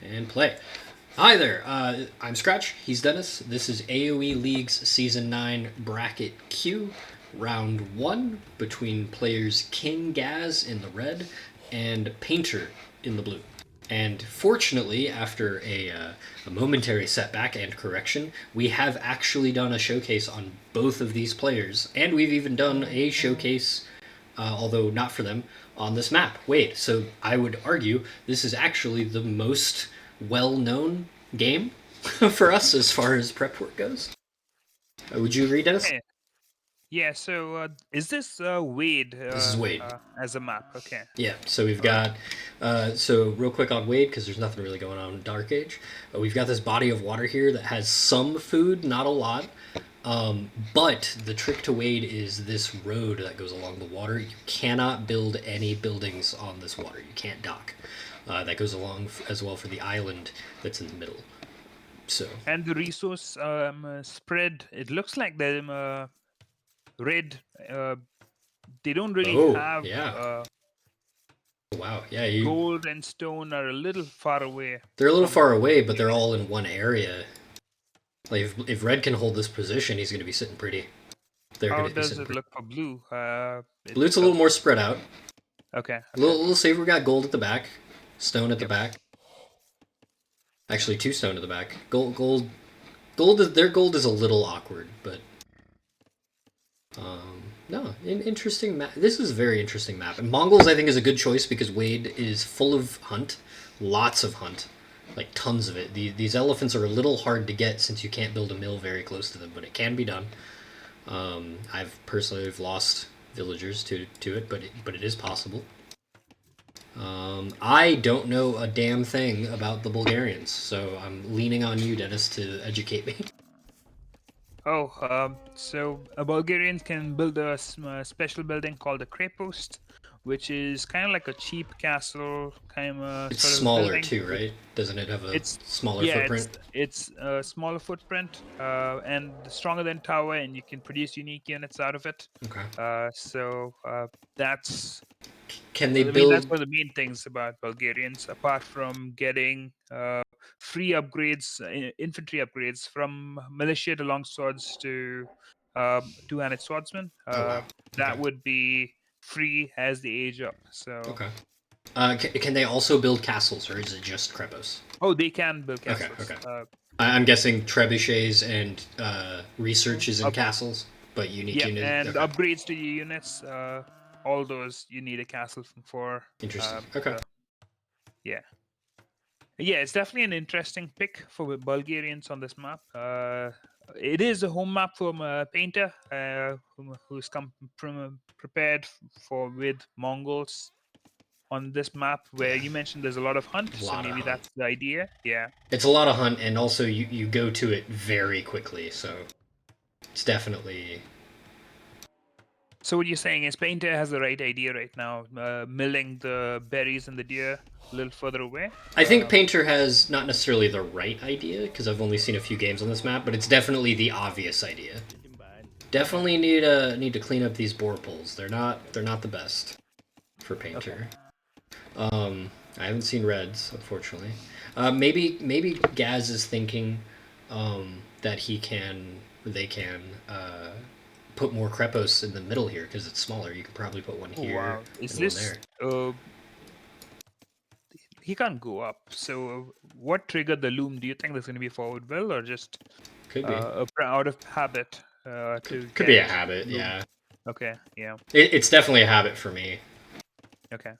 And play. Hi there, I'm Scratch, he's Dennis. This is AOELeagues Season 9 Bracket Q, Round 1, between players King Gazz in the red and Painter in the blue. And fortunately, after a momentary setback and correction, we have actually done a showcase on both of these players, and we've even done a showcase, although not for them, on this map. Wait, so I would argue this is actually the most well-known game for us as far as prep work goes. Would you agree, Dennis? Okay. Yeah, so is this Wade This is Wade. as a map? Okay. Yeah, so we've All right. got, so real quick on Wade, because there's nothing really going on in Dark Age. We've got this body of water here that has some food, not a lot. But the trick to Wade is this road that goes along the water. You cannot build any buildings on this water. You can't dock. That goes along as well for the island that's in the middle. So And the resource spread, it looks like the red, they don't really have yeah. Wow, yeah, gold and stone are a little far away. they're a little far away, but they're all in one area. Like if Red can hold this position, he's going to be sitting pretty. They're How going to be does sitting it pretty. look for blue? Blue's a little more spread out. Okay. A little safer. We got gold at the back, stone at the Yep. back. Actually, two stone at the back. Gold is their gold is a little awkward, but no, interesting map. This is a very interesting map. And Mongols, I think, is a good choice because Wade is full of hunt, lots of hunt, like tons of it. These elephants are a little hard to get since you can't build a mill very close to them, but it can be done. I've personally lost villagers to it, but it is possible. I don't know a damn thing about the Bulgarians, so I'm leaning on you, Dennis, to educate me. Oh, so Bulgarians can build a special building called a Krepost, which is kind of like a cheap castle kind of It's sort of smaller building. too, right? Doesn't it have a It's smaller yeah, footprint? it's a smaller footprint and stronger than tower, and you can produce unique units out of it. Okay. So that's Can they that's build? one of the main things about Bulgarians, apart from getting free upgrades, infantry upgrades from militia to longswords to two-handed swordsmen. Oh wow. That Okay. would be free as they age up. So, Okay. Can they also build castles, or is it just Krepos? oh, they can build Okay. castles. Okay. I'm guessing trebuchets and research is in Up, castles, but unique yep, unit. and Okay. upgrades to your units. All those you need a castle for. Interesting. Uh, Okay. uh, yeah. Yeah, it's definitely an interesting pick for Bulgarians on this map. It is a home map from Painter, who's come prepared for with Mongols on this map. Where Yeah. you mentioned there's a lot of hunt, A so lot of maybe hunt. that's the idea. Yeah. It's a lot of hunt, and also you go to it very quickly, so it's definitely. So what you're saying is Painter has the right idea right now, milling the berries and the deer a little further away. I think Painter has not necessarily the right idea because I've only seen a few games on this map, but it's definitely the obvious idea. Okay. Definitely need to clean up these bore poles. They're not the best for Okay. Painter. I haven't seen Reds, unfortunately. Maybe Gaz is thinking that they can put more Krepos in the middle here because it's smaller. You could probably put one Oh here wow! Is and one this there. he can't go up. So what triggered the loom? Do you think there's going to be a forward will or just Could be. out of habit to Could get be a habit. loom? Yeah, Okay, yeah, it's definitely a habit for me. okay.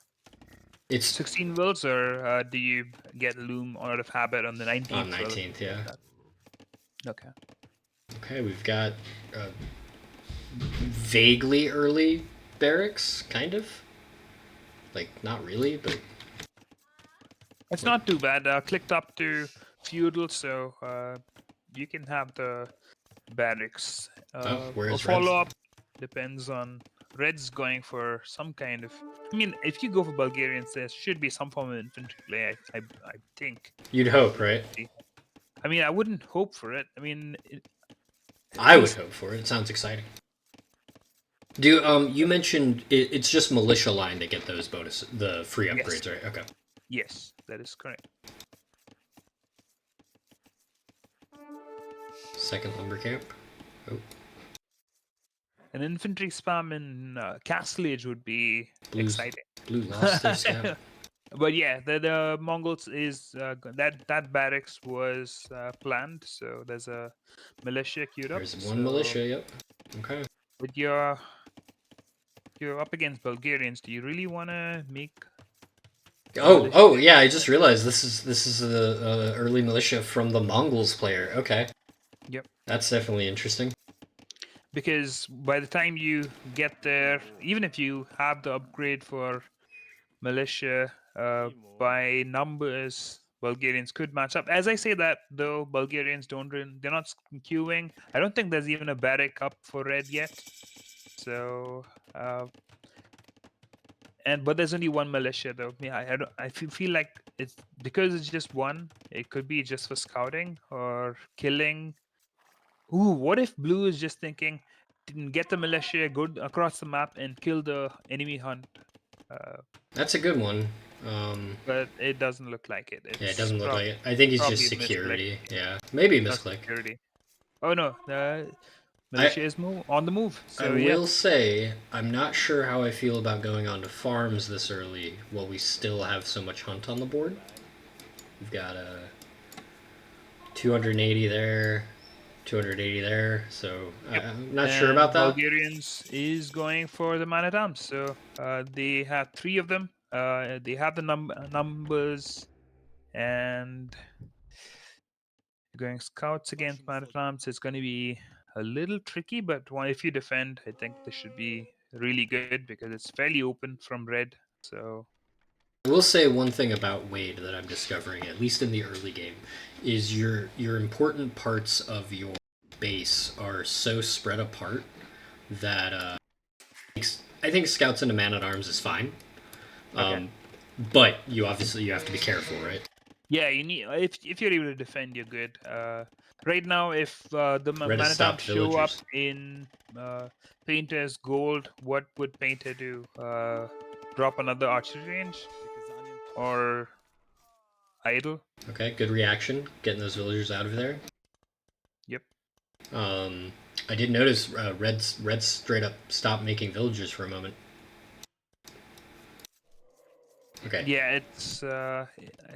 It's 16 wills, or do you get loom out of habit on the 19th will? 19th. Yeah. Okay. Okay, we've got vaguely early barracks, kind of. Like not really, but It's not too bad. Clicked up to feudal, so you can have the barracks. A where's Reds? follow up depends on Red's going for some kind of. I mean, if you go for Bulgarians, there should be some form of infantry play. I think. You'd hope, right? I mean, I wouldn't hope for it. I mean, at I would least hope for it. It sounds exciting. You mentioned it's just militia line to get those bonuses, the free yes, upgrades, right? Okay. yes, that is correct. Second lumber camp. Oh. An infantry spam in Castle Age would be exciting. Blue lost their scout. But yeah, the Mongols is that barracks was planned, so there's a militia queued up. There's one militia. Yep. Okay. But you're up against Bulgarians. Do you really want to make? Oh yeah! I just realized this is the early militia from the Mongols player. Okay. Yep. That's definitely interesting. Because by the time you get there, even if you have the upgrade for militia, by numbers, Bulgarians could match up. As I say that, though, Bulgarians they're not queuing. I don't think there's even a barrack up for red yet. So, but there's only one militia though. Yeah, I feel like it's because it's just one. It could be just for scouting or killing. Ooh, what if blue is just thinking, didn't get the militia, go across the map and kill the enemy hunt? That's a good one. But it doesn't look like it. Yeah, it doesn't look like it. I think it's just security. Yeah, maybe misclick. Security. Oh no, the militia is on the move. So, I will say, I'm not sure how I feel about going on to farms this early while we still have so much hunt on the board. We've got 280 there, 280 there, so I'm not sure about that. Bulgarians is going for the man at arms, so they have 3 of them. They have the numbers, and going scouts against man at arms is going to be a little tricky. But if you defend, I think this should be really good because it's fairly open from red. So I will say one thing about Wade that I'm discovering, at least in the early game, is your important parts of your base are so spread apart that I think scouts into man at arms is fine. okay. But you have to be careful, right? Yeah, you need if you're able to defend, you're good. Right now, if the man at arms show up in Painter's gold, what would Painter do? Drop another archery range or idle? Okay, good reaction, getting those villagers out of there. Yep. I did notice Red straight up stopped making villagers for a moment. Okay. Yeah, it's. I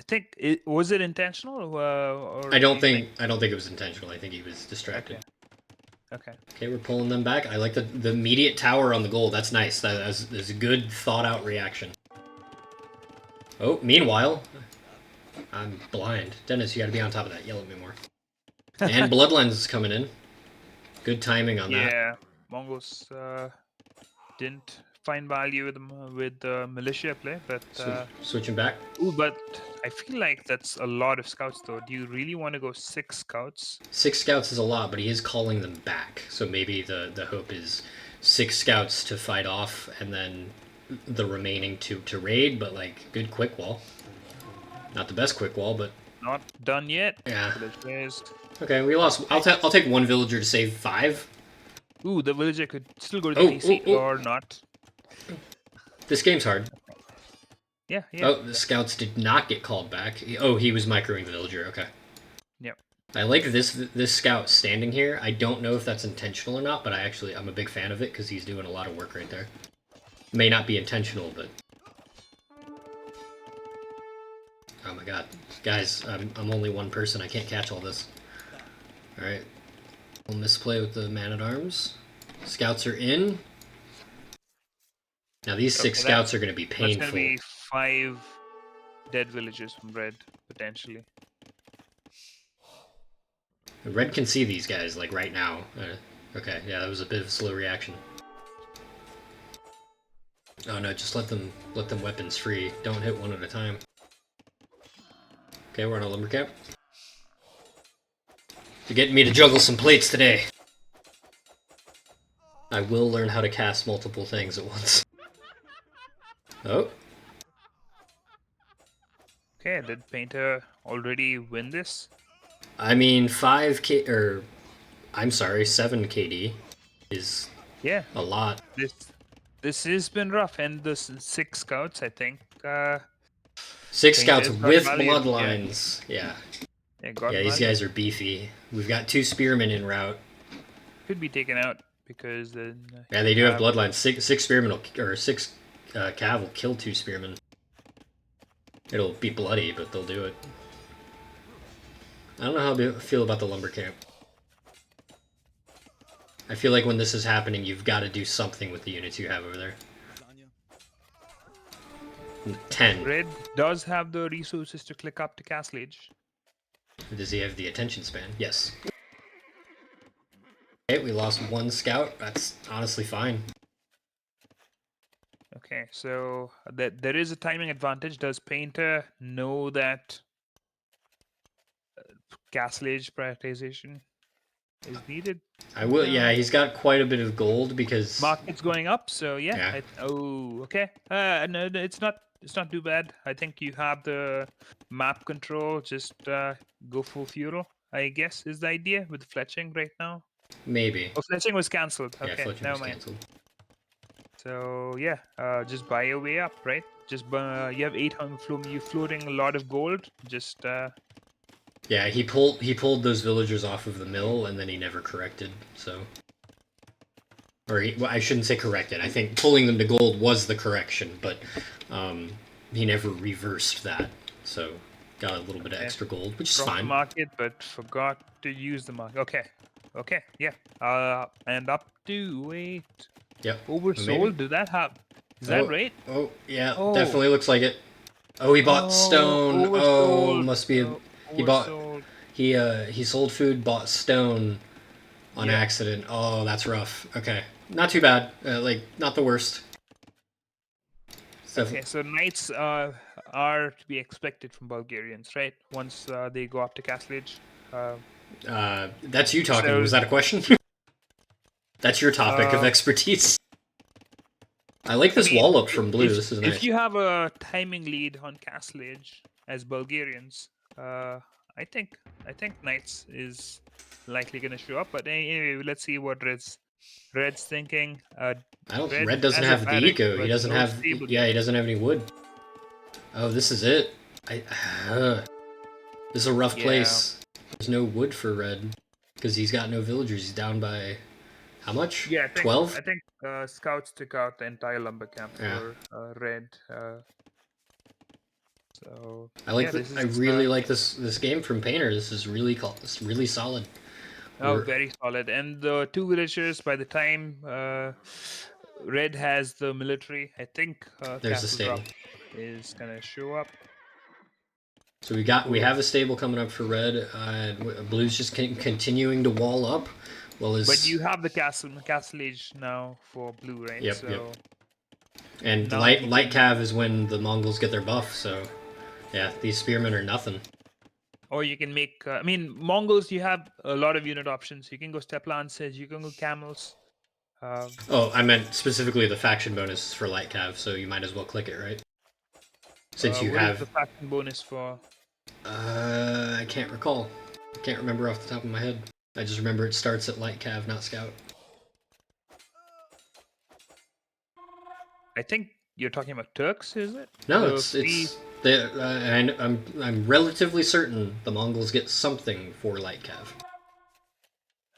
think was it intentional? Or I don't think it was intentional. I think he was distracted. Okay. Okay, we're pulling them back. I like the immediate tower on the goal. That's nice. That's a good thought out reaction. Oh, meanwhile, I'm blind. Dennis, you got to be on top of that. Yell at me more. And Bloodlines is coming in. Good timing on that. Yeah, Mongols didn't find value with the militia play, but switching back. Ooh, but I feel like that's a lot of scouts, though. Do you really want to go 6 scouts? 6 scouts is a lot, but he is calling them back. So maybe the hope is 6 scouts to fight off, and then the remaining to raid. But like good quick wall. Not the best quick wall, but not done yet. Yeah. Okay, we lost. I'll take 1 villager to save 5. Ooh, the villager could still go to the DC or not. This game's hard. Yeah. Oh, the scouts did not get called back. Oh, he was microing the villager. Okay. Yep. I like this scout standing here. I don't know if that's intentional or not, but I'm a big fan of it because he's doing a lot of work right there. May not be intentional, but oh my god, guys, I'm only one person. I can't catch all this. All right, we'll misplay with the man at arms. Scouts are in. Now these 6 scouts are going to be painful. That's going to be 5 dead villagers from red, potentially. Red can see these guys, like, right now. Okay, yeah, that was a bit of a slow reaction. Oh no, just let them weapons free. Don't hit one at a time. Okay, we're on a lumber camp. You're getting me to juggle some plates today. I will learn how to cast multiple things at once. Oh. Okay, did Painter already win this? I mean, 7 KD is a lot. This has been rough, and the 6 scouts, I think. 6 scouts with bloodlines, yeah. Yeah, got Yeah, these one. guys are beefy. We've got 2 spearmen en route. Could be taken out because then. Yeah, they do have bloodlines. Six spearmen or 6 cav will kill 2 spearmen. It'll be bloody, but they'll do it. I don't know how I feel about the lumber camp. I feel like when this is happening, you've got to do something with the units you have over there. 10. Red does have the resources to click up to Castle Age. Does he have the attention span? Yes. Okay, we lost 1 scout. That's honestly fine. Okay, so there is a timing advantage. Does Painter know that Castle Age prioritization is needed? I will. Yeah, he's got quite a bit of gold because Market's going up, so yeah. Yeah. Okay. No, it's not. It's not too bad. I think you have the map control. Just go full feudal, I guess, is the idea with Fletching right now. maybe. Oh, Fletching was cancelled. Yeah, Okay, Fletcher never was mind. cancelled. So yeah, just buy your way up, right? Just you have 800 you floating a lot of gold. Just Yeah, he pulled those villagers off of the mill and then he never corrected. So, or well, I shouldn't say corrected. I think pulling them to gold was the correction, but he never reversed that. So got a little bit of extra gold, which is dropped the fine. market, but forgot to use the market. Okay, yeah. And up to wait. Yep. Oversold? Did that happen? Is that right? Oh, yeah, Oh. definitely looks like it. Oh, he bought stone. Oh, oversold. must be a, he bought he sold food, bought stone on accident. Oh, that's rough. Okay, not too bad. Like not the worst. Okay, so knights are to be expected from Bulgarians, right? Once they go up to Castle Age. That's you talking. So- Was that a question? That's your topic of expertise. I like this wall up from blue. This is nice. If you have a timing lead on Castle Age as Bulgarians, I think Knights is likely going to show up. But anyway, let's see what Red's thinking. Red doesn't has a have the barrack, eco. He but doesn't no have. stable Yeah, yet. he doesn't have any wood. Oh, this is it. This is a rough place. There's no wood for Red because he's got no villagers. He's down by how much? Yeah, 12. I think scouts took out the entire lumber camp for Red. So I like. I really like this game from Painter. This is really really solid. Oh, very solid. And the 2 villagers, by the time Red has the military, I think There's the Castle stable. Drop is gonna show up. So we have a stable coming up for Red. Blue's just continuing to wall up. But you have the Castle Age now for Blue, right? Yep, so yep. And now light cav is when the Mongols get their buff. So yeah, these spearmen are nothing. Or you can make. I mean, Mongols. You have a lot of unit options. You can go step lances. You can go camels. Oh, I meant specifically the faction bonus for light cav. So you might as well click it, right? Since you what have is the faction bonus for. I can't recall. I can't remember off the top of my head. I just remember it starts at light cav, not scout. I think you're talking about Turks, is it? No, I'm relatively certain the Mongols get something for light cav.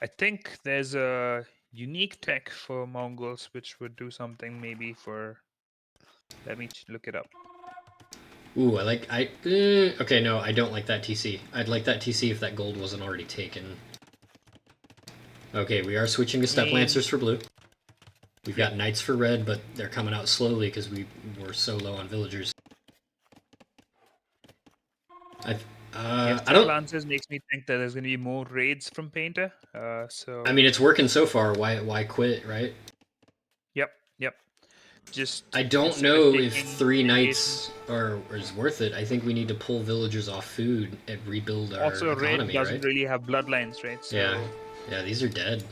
I think there's a unique tech for Mongols which would do something maybe for. Let me look it up. Ooh, okay, no, I don't like that TC. I'd like that TC if that gold wasn't already taken. Okay, we are switching to step lancers for blue. We've got knights for red, but they're coming out slowly because we were so low on villagers. I don't. Lancers makes me think that there's going to be more raids from Painter. So. I mean, it's working so far. Why quit, right? Yep. Just. I don't know if 3 knights is worth it. I think we need to pull villagers off food and rebuild our economy, right? Also, red doesn't really have bloodlines, right? So... Yeah, these are dead.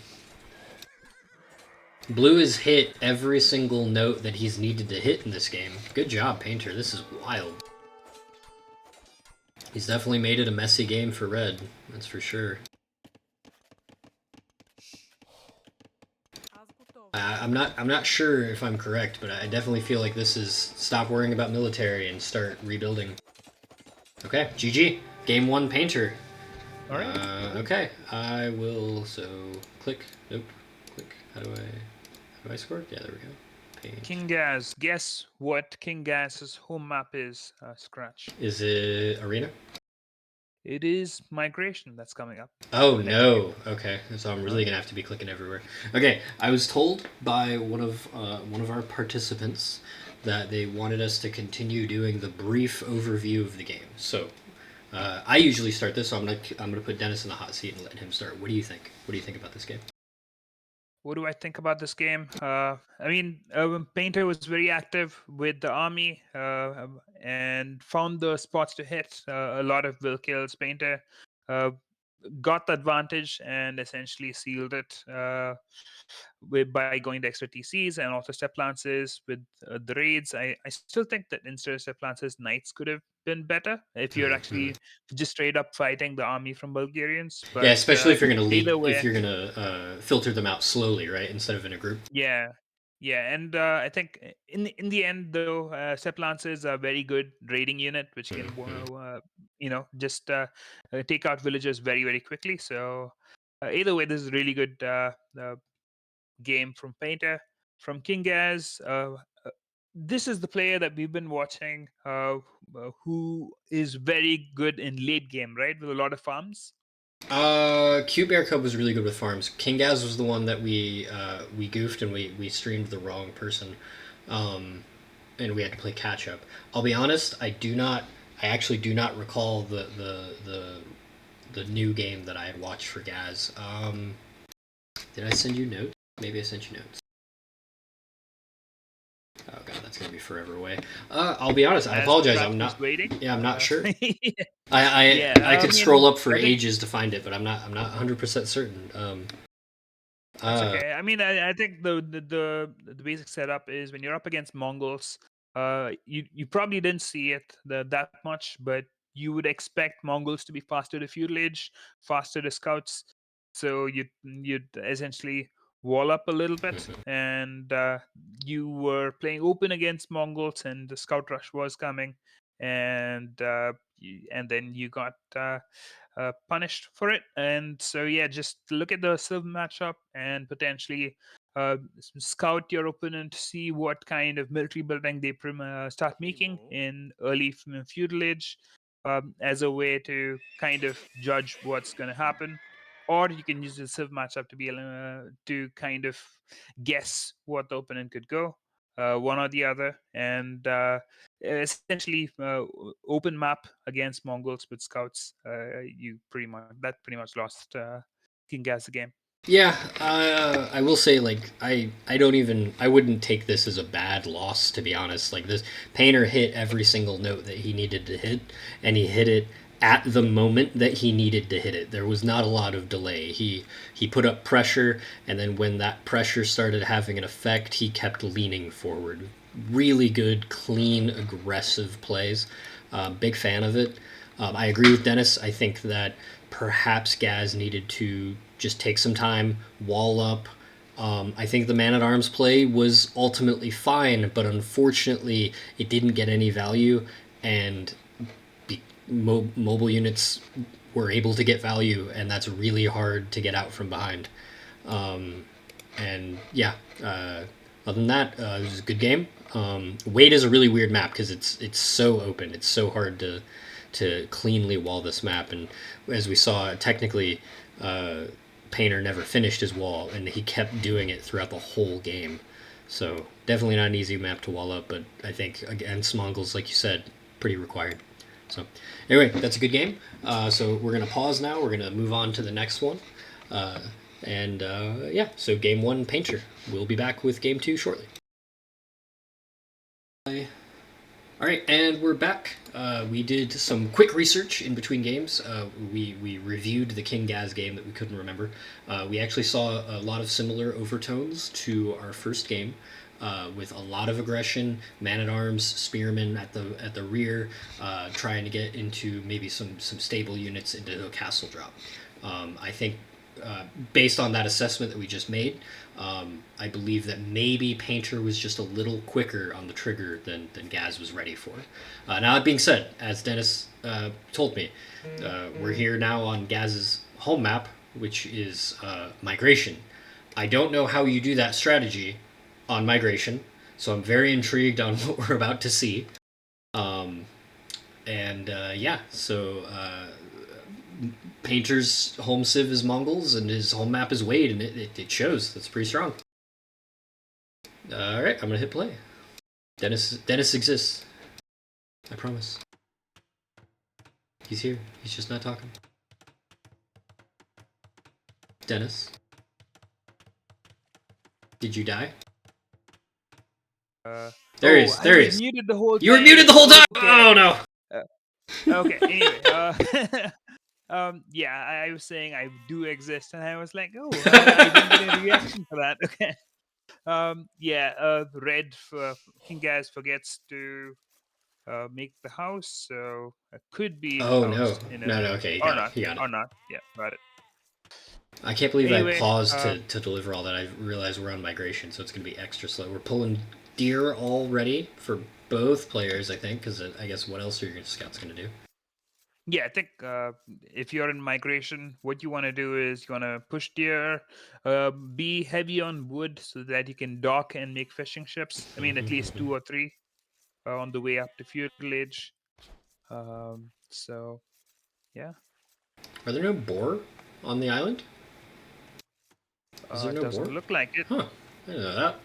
Blue has hit every single note that he's needed to hit in this game. Good job, Painter. This is wild. He's definitely made it a messy game for red. That's for sure. I'm not sure if I'm correct, but I definitely feel like this is stop worrying about military and start rebuilding. Okay, GG. Game 1 Painter. All right. Okay, I will. So click. Nope. Click. How do I score? Yeah, there we go. Paint. King Gazz. Guess what King Gazz's home map is, Scratch? Is it arena? It is Migration that's coming up. Oh Next game. no. Okay, so I'm All really right. gonna have to be clicking everywhere. Okay, I was told by one of our participants that they wanted us to continue doing the brief overview of the game. So I usually start this, so I'm gonna put Dennis in the hot seat and let him start. What do you think? What do you think about this game? What do I think about this game? I mean, Painter was very active with the army and found the spots to hit. A lot of will kills. Painter uh, got the advantage and essentially sealed it by going the extra TCs and also step lances with the raids. I still think that instead of step lances, knights could have been better if you're Mm-hmm. actually just straight up fighting the army from Bulgarians. Yeah, But especially if you're gonna either if way, you're gonna filter them out slowly, right, instead of in a group. yeah, yeah, and I think in the end though, step lances are very good raiding unit, which can Mm-hmm. just take out villagers very quickly. So either way, this is a really good game from Painter. From King Gaz, this is the player that we've been watching, who is very good in late game, right, with a lot of farms. Cute Bear Cub was really good with farms. King Gaz was the one that we goofed and we streamed the wrong person, um, and we had to play catch up. I'll be honest, I actually do not recall the new game that I had watched for Gaz. Did I send you notes? Maybe I sent you notes. Oh god, that's gonna be forever away. I'll be honest. I As apologize. Scratch I'm is not. waiting. Yeah, I'm not sure. Yeah, I I could scroll mean, up for I think ages to find it, but I'm not 100% certain. that's Uh, okay. I mean, I think the basic setup is when you're up against Mongols, you probably didn't see it that much, but you would expect Mongols to be faster to feudal age, faster to scouts. So you'd essentially wall up a little bit, and you were playing open against Mongols, and the scout rush was coming, and then you got punished for it. And so, yeah, just look at the silver matchup and potentially scout your opponent to see what kind of military building they start making in early feudal age as a way to kind of judge what's going to happen. Or you can use the civ matchup to be to kind of guess what the opponent could go, one or the other, and essentially open map against Mongols with scouts. You pretty much lost King Gaz the game. Yeah, I will say like I wouldn't take this as a bad loss to be honest. Like this Painter hit every single note that he needed to hit, and he hit it at the moment that he needed to hit it. There was not a lot of delay. He put up pressure, and then when that pressure started having an effect, he kept leaning forward. Really good, clean, aggressive plays. Big fan of it. I agree with Dennis. I think that perhaps Gaz needed to just take some time, wall up. I think the man at arms play was ultimately fine, but unfortunately, it didn't get any value, and mobile units were able to get value, and that's really hard to get out from behind. And yeah, other than that, it was a good game. Wade is a really weird map because it's so open. It's so hard to cleanly wall this map, and as we saw, technically, Painter never finished his wall, and he kept doing it throughout the whole game. So definitely not an easy map to wall up, but I think against Mongols, like you said, pretty required. So anyway, that's a good game. So we're gonna pause now. We're gonna move on to the next one. And yeah, so game one, Painter. We'll be back with game two shortly. All right, and we're back. We did some quick research in between games. We reviewed the King Gaz game that we couldn't remember. We actually saw a lot of similar overtones to our first game, with a lot of aggression, man at arms, spearmen at the rear, trying to get into maybe some stable units into a castle drop. I think based on that assessment that we just made, I believe that maybe Painter was just a little quicker on the trigger than Gaz was ready for. Now, that being said, as Dennis told me, we're here now on Gaz's home map, which is migration. I don't know how you do that strategy on migration, so I'm very intrigued on what we're about to see. Painter's home civ is Mongols and his home map is Wade, and it shows. That's pretty strong. All right, I'm gonna hit play. Dennis exists. I promise. He's here. He's just not talking. Dennis, did you die? There he is. There he is. Muted the whole you were muted the whole time. Okay. Oh no. Okay. Anyway, yeah, I was saying I do exist, and I was like, oh, I didn't get any reaction for that. Okay. Red King Gazz forgets to make the house, so it could be. Oh no. No. Okay. Or not. He got it. Or not. Yeah, got it. I can't believe Anyway, I paused to deliver all that. I realized we're on migration, so it's going to be extra slow. We're pulling deer already for both players, I think, because I guess what else are your scouts going to do? Yeah, I think if you're in migration, what you want to do is you want to push deer, be heavy on wood so that you can dock and make fishing ships. I mean, at least 2 or 3 on the way up to feudal age. So, yeah. Are there no boar on the island? Is there no doesn't boar? look like it. Huh. I didn't know that.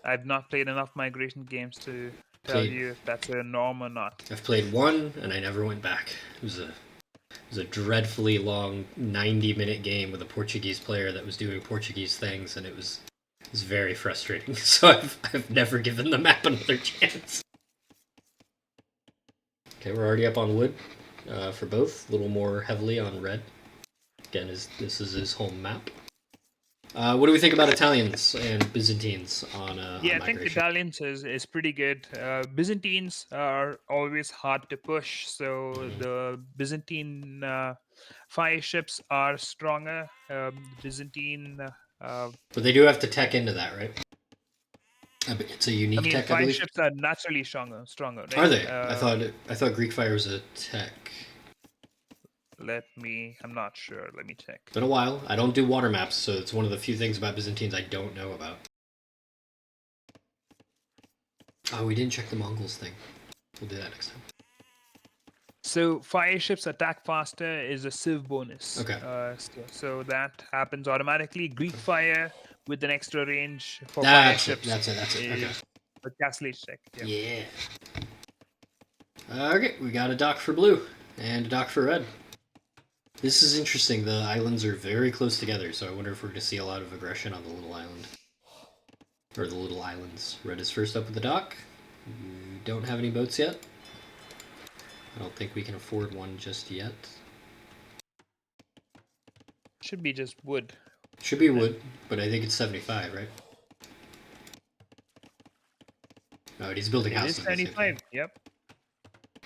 I've not played enough migration games to tell you if that's a norm or not. I've played one, and I never went back. It was a dreadfully long 90-minute game with a Portuguese player that was doing Portuguese things, and it was very frustrating. So I've never given the map another chance. Okay, we're already up on wood for both. A little more heavily on red. Again, this is his home map. What do we think about Italians and Byzantines on I think Italians is pretty good. Byzantines are always hard to push, so the Byzantine fire ships are stronger. Byzantine. But they do have to tech into that, right? It's a unique tech, I fire believe. ships are naturally stronger. Right? Are they? I thought Greek fire was a tech. I'm not sure. Let me check. It's been a while. I don't do water maps, so it's one of the few things about Byzantines I don't know about. Oh, we didn't check the Mongols thing. We'll do that next time. So fire ships attack faster is a civ bonus. Okay. So that happens automatically. Greek fire with an extra range for fire ships. That's it. Okay. A castle check. Yeah. Okay, we got a dock for blue and a dock for red. This is interesting. The islands are very close together, so I wonder if we're going to see a lot of aggression on the little island. Or the little islands. Red is first up with the dock. We don't have any boats yet. I don't think we can afford one just yet. Should be just wood. Should be wood, but I think it's 75, right? Oh, he's building houses. It is 75, yep.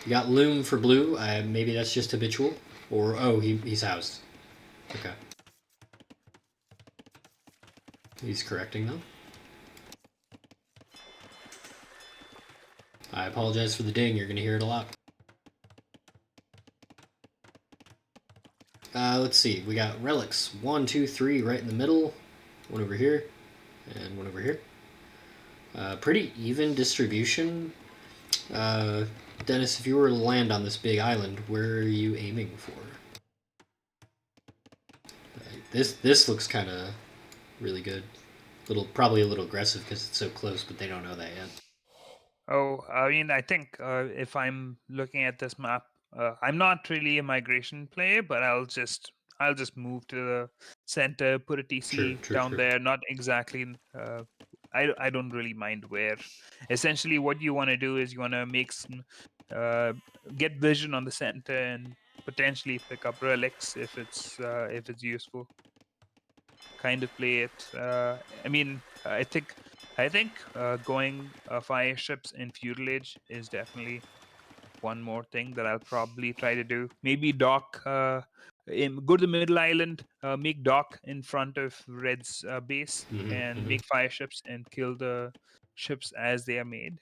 You got loom for blue. Maybe that's just habitual. Or, oh, he's housed. Okay. He's correcting, though. I apologize for the ding. You're going to hear it a lot. Let's see. We got relics. 1, 2, 3 right in the middle. One over here. And one over here. Pretty even distribution. Dennis, if you were to land on this big island, where are you aiming for? This looks kind of really good. Probably a little aggressive because it's so close, but they don't know that yet. Oh, I mean, I think if I'm looking at this map, I'm not really a migration player, but I'll just move to the center, put a TC down there. Not exactly. I don't really mind where. Essentially, what you want to do is you want to make some get vision on the center and potentially pick up relics if it's useful. Kind of play it. I mean, I think going fire ships in feudal age is definitely one more thing that I'll probably try to do. Maybe dock Go to the middle island, make dock in front of Red's base, and make fire ships and kill the ships as they are made,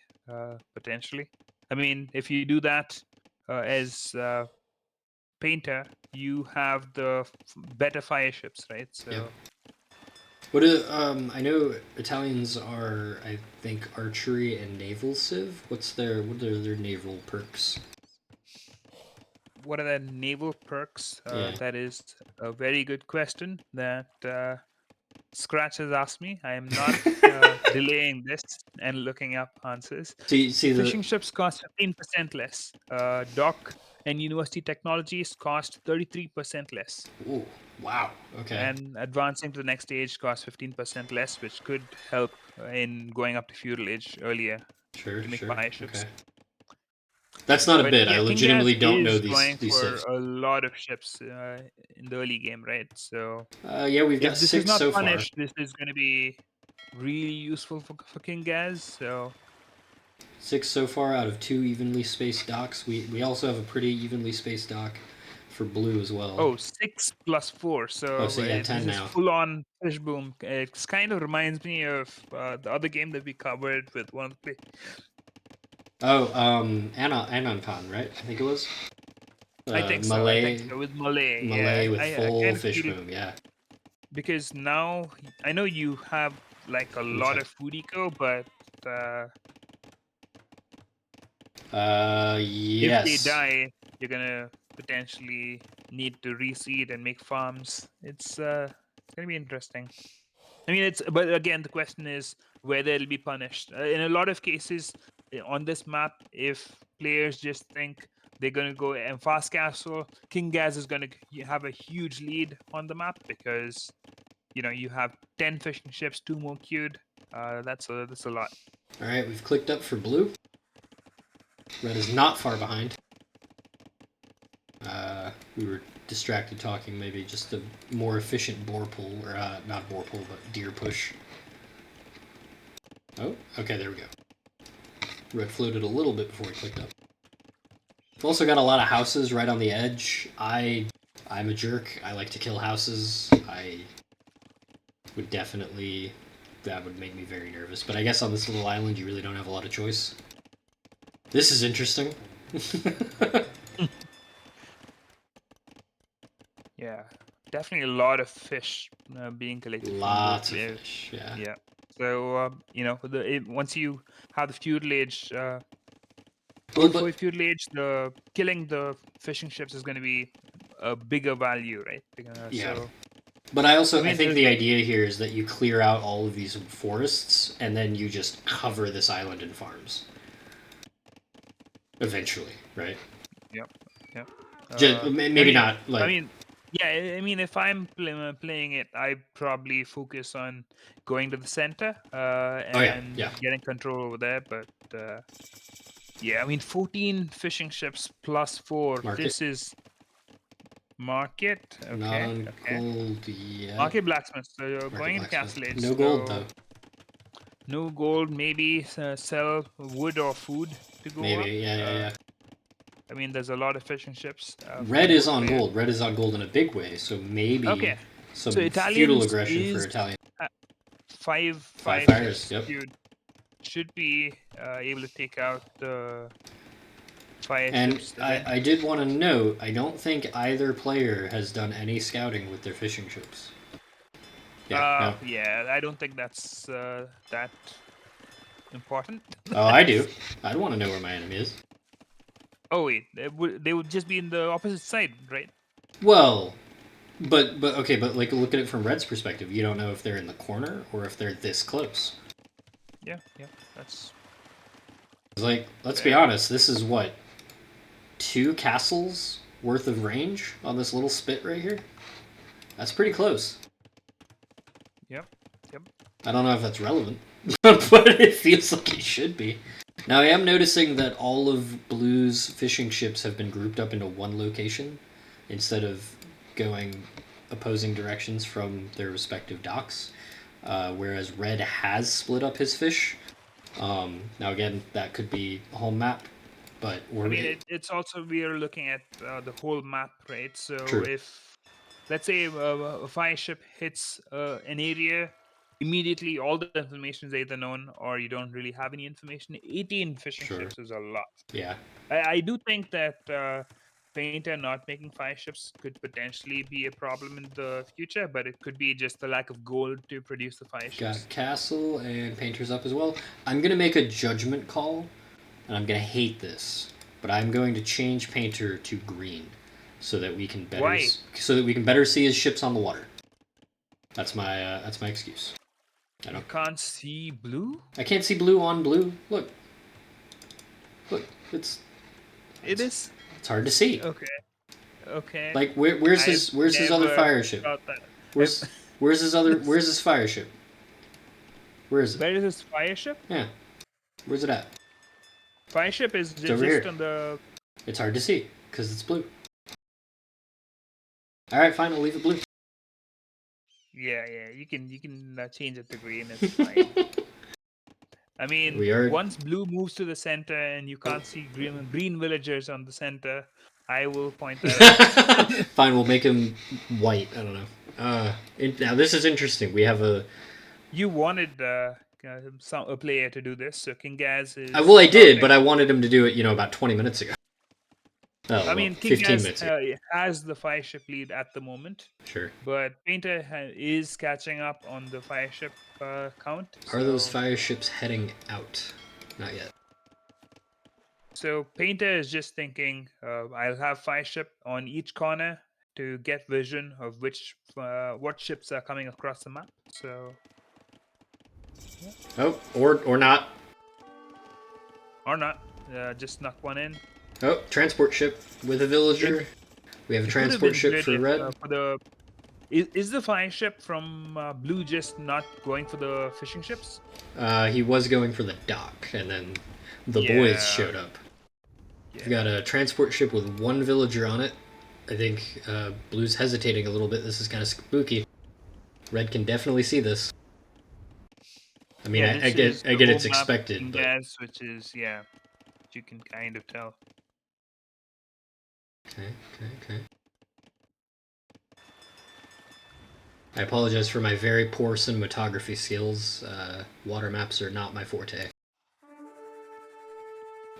potentially. I mean, if you do that as Painter, you have the better fire ships, right? So. Yeah. What do, I know Italians are, I think, archery and naval civ. What are their naval perks? What are the naval perks? Yeah. That is a very good question that Scratch has asked me. I am not delaying this and looking up answers. So you see Fishing ships cost 15% less. Dock and university technologies cost 33% less. Ooh, wow. Okay. And advancing to the next stage costs 15% less, which could help in going up to feudal age earlier Sure, to make sure. fire ships. Okay. That's not a But bid. I yeah, King Gazz legitimately don't know is these going for civs. a lot of ships in the early game, right? So Yeah, we've got if this is 6 not so far. punished, this is going to be really useful for King Gazz. So 6 so far out of 2 evenly spaced docks. We also have a pretty evenly spaced dock for blue as well. 6 plus 4. Oh, So so yeah, 10 this is now. full on fish boom. It kind of reminds me of the other game that we covered with one of the Oh, Anoncon, right? I think it was. I think so. Malay. I think so with Malay. Malay Yeah, with I full kind of fish feel boom. Yeah. because now I know you have like a lot of food eco, but if they yes. die, you're gonna potentially need to reseed and make farms. It's gonna be interesting. I mean, but again, the question is whether it'll be punished. In a lot of cases on this map, if players just think they're gonna go and fast castle, King Gaz is gonna have a huge lead on the map because you have 10 fishing ships, 2 more queued. That's a lot. All right, we've clicked up for blue. Red is not far behind. We were distracted talking. Maybe just a more efficient boar pull, or not boar pull, but deer push. Oh, okay, there we go. Red floated a little bit before he clicked up. We've also got a lot of houses right on the edge. I'm a jerk. I like to kill houses. I would definitely... That would make me very nervous. But I guess on this little island, you really don't have a lot of choice. This is interesting. Yeah, definitely a lot of fish being collected from both Lots of players. fish, yeah. Yeah. So once you have the feudal age, for feudal age, the killing the fishing ships is going to be a bigger value, right? Yeah. So, but I think the idea here is that you clear out all of these forests and then you just cover this island in farms. Eventually, right? Yep. Maybe not like. I mean, yeah. I mean, if I'm playing it, I probably focus on going to the center and getting control over there. But yeah, I mean, 14 fishing ships plus 4. Market. This is market. Okay. Not on gold yet. Market blacksmith. So you're going into castle age. No gold though. No gold. Maybe sell wood or food to go up. Yeah. I mean, there's a lot of fishing ships. Red is on gold. Red is on gold in a big way. So maybe some feudal aggression for Italian. 5 fires. Yep. Should be able to take out the fire ships. And I did want to note, I don't think either player has done any scouting with their fishing ships. Yeah, I don't think that's that important. Oh, I do. I'd want to know where my enemy is. Oh wait, they would just be in the opposite side, right? Well, but okay, but like look at it from Red's perspective. You don't know if they're in the corner or if they're this close. Yeah, that's. Like, let's be honest. This is what 2 castles worth of range on this little spit right here. That's pretty close. Yep. I don't know if that's relevant, but it feels like it should be. Now, I am noticing that all of Blue's fishing ships have been grouped up into one location instead of going opposing directions from their respective docks, whereas Red has split up his fish. Now, again, that could be home map. But I mean, it's also we are looking at the whole map, right? So True. if, let's say, a fire ship hits an area, immediately all the information is either known or you don't really have any information. 18 fishing Sure. ships is a lot. Yeah. I do think that Painter not making fire ships could potentially be a problem in the future, but it could be just the lack of gold to produce the fire ships. Got Castle and Painter's up as well. I'm gonna make a judgment call, and I'm gonna hate this, but I'm going to change Painter to green, so that we can better Why? See his ships on the water. That's my excuse. You can't see blue? I can't see blue on blue. Look, it's It's hard to see. Okay. Like where's his other never fire ship? thought that. Where's his fire ship? Where is it? Where is his fire ship? Yeah. Where's it at? Fire ship is over here. just on the. It's hard to see because it's blue. All right, fine. I'll leave it blue. Yeah. You can change it to green. It's fine. I mean, once blue moves to the center and you can't see green villagers on the center, I will point that out. Fine, we'll make him white. I don't know. Now this is interesting. We have a. You wanted a player to do this, so King Gazz is. Well, I did, but I wanted him to do it, about 20 minutes ago. Oh, I mean, King 15 Gazz minutes ago. has the fire ship lead at the moment. Sure. But Painter is catching up on the fire ship count. Are those fire ships heading out? Not yet. So Painter is just thinking, I'll have fire ship on each corner to get vision of what ships are coming across the map. So. Yeah. Oh, or not. Or not. Just knock one in. Oh, transport ship with a villager. We have a transport ship for red. Is the fire ship from blue just not going for the fishing ships? He was going for the dock, and then the boys showed up. Yeah. We've got a transport ship with one villager on it. I think blue's hesitating a little bit. This is kind of spooky. Red can definitely see this. I mean, I get it's expected, but Gazz, which is you can kind of tell. Okay. I apologize for my very poor cinematography skills. Water maps are not my forte.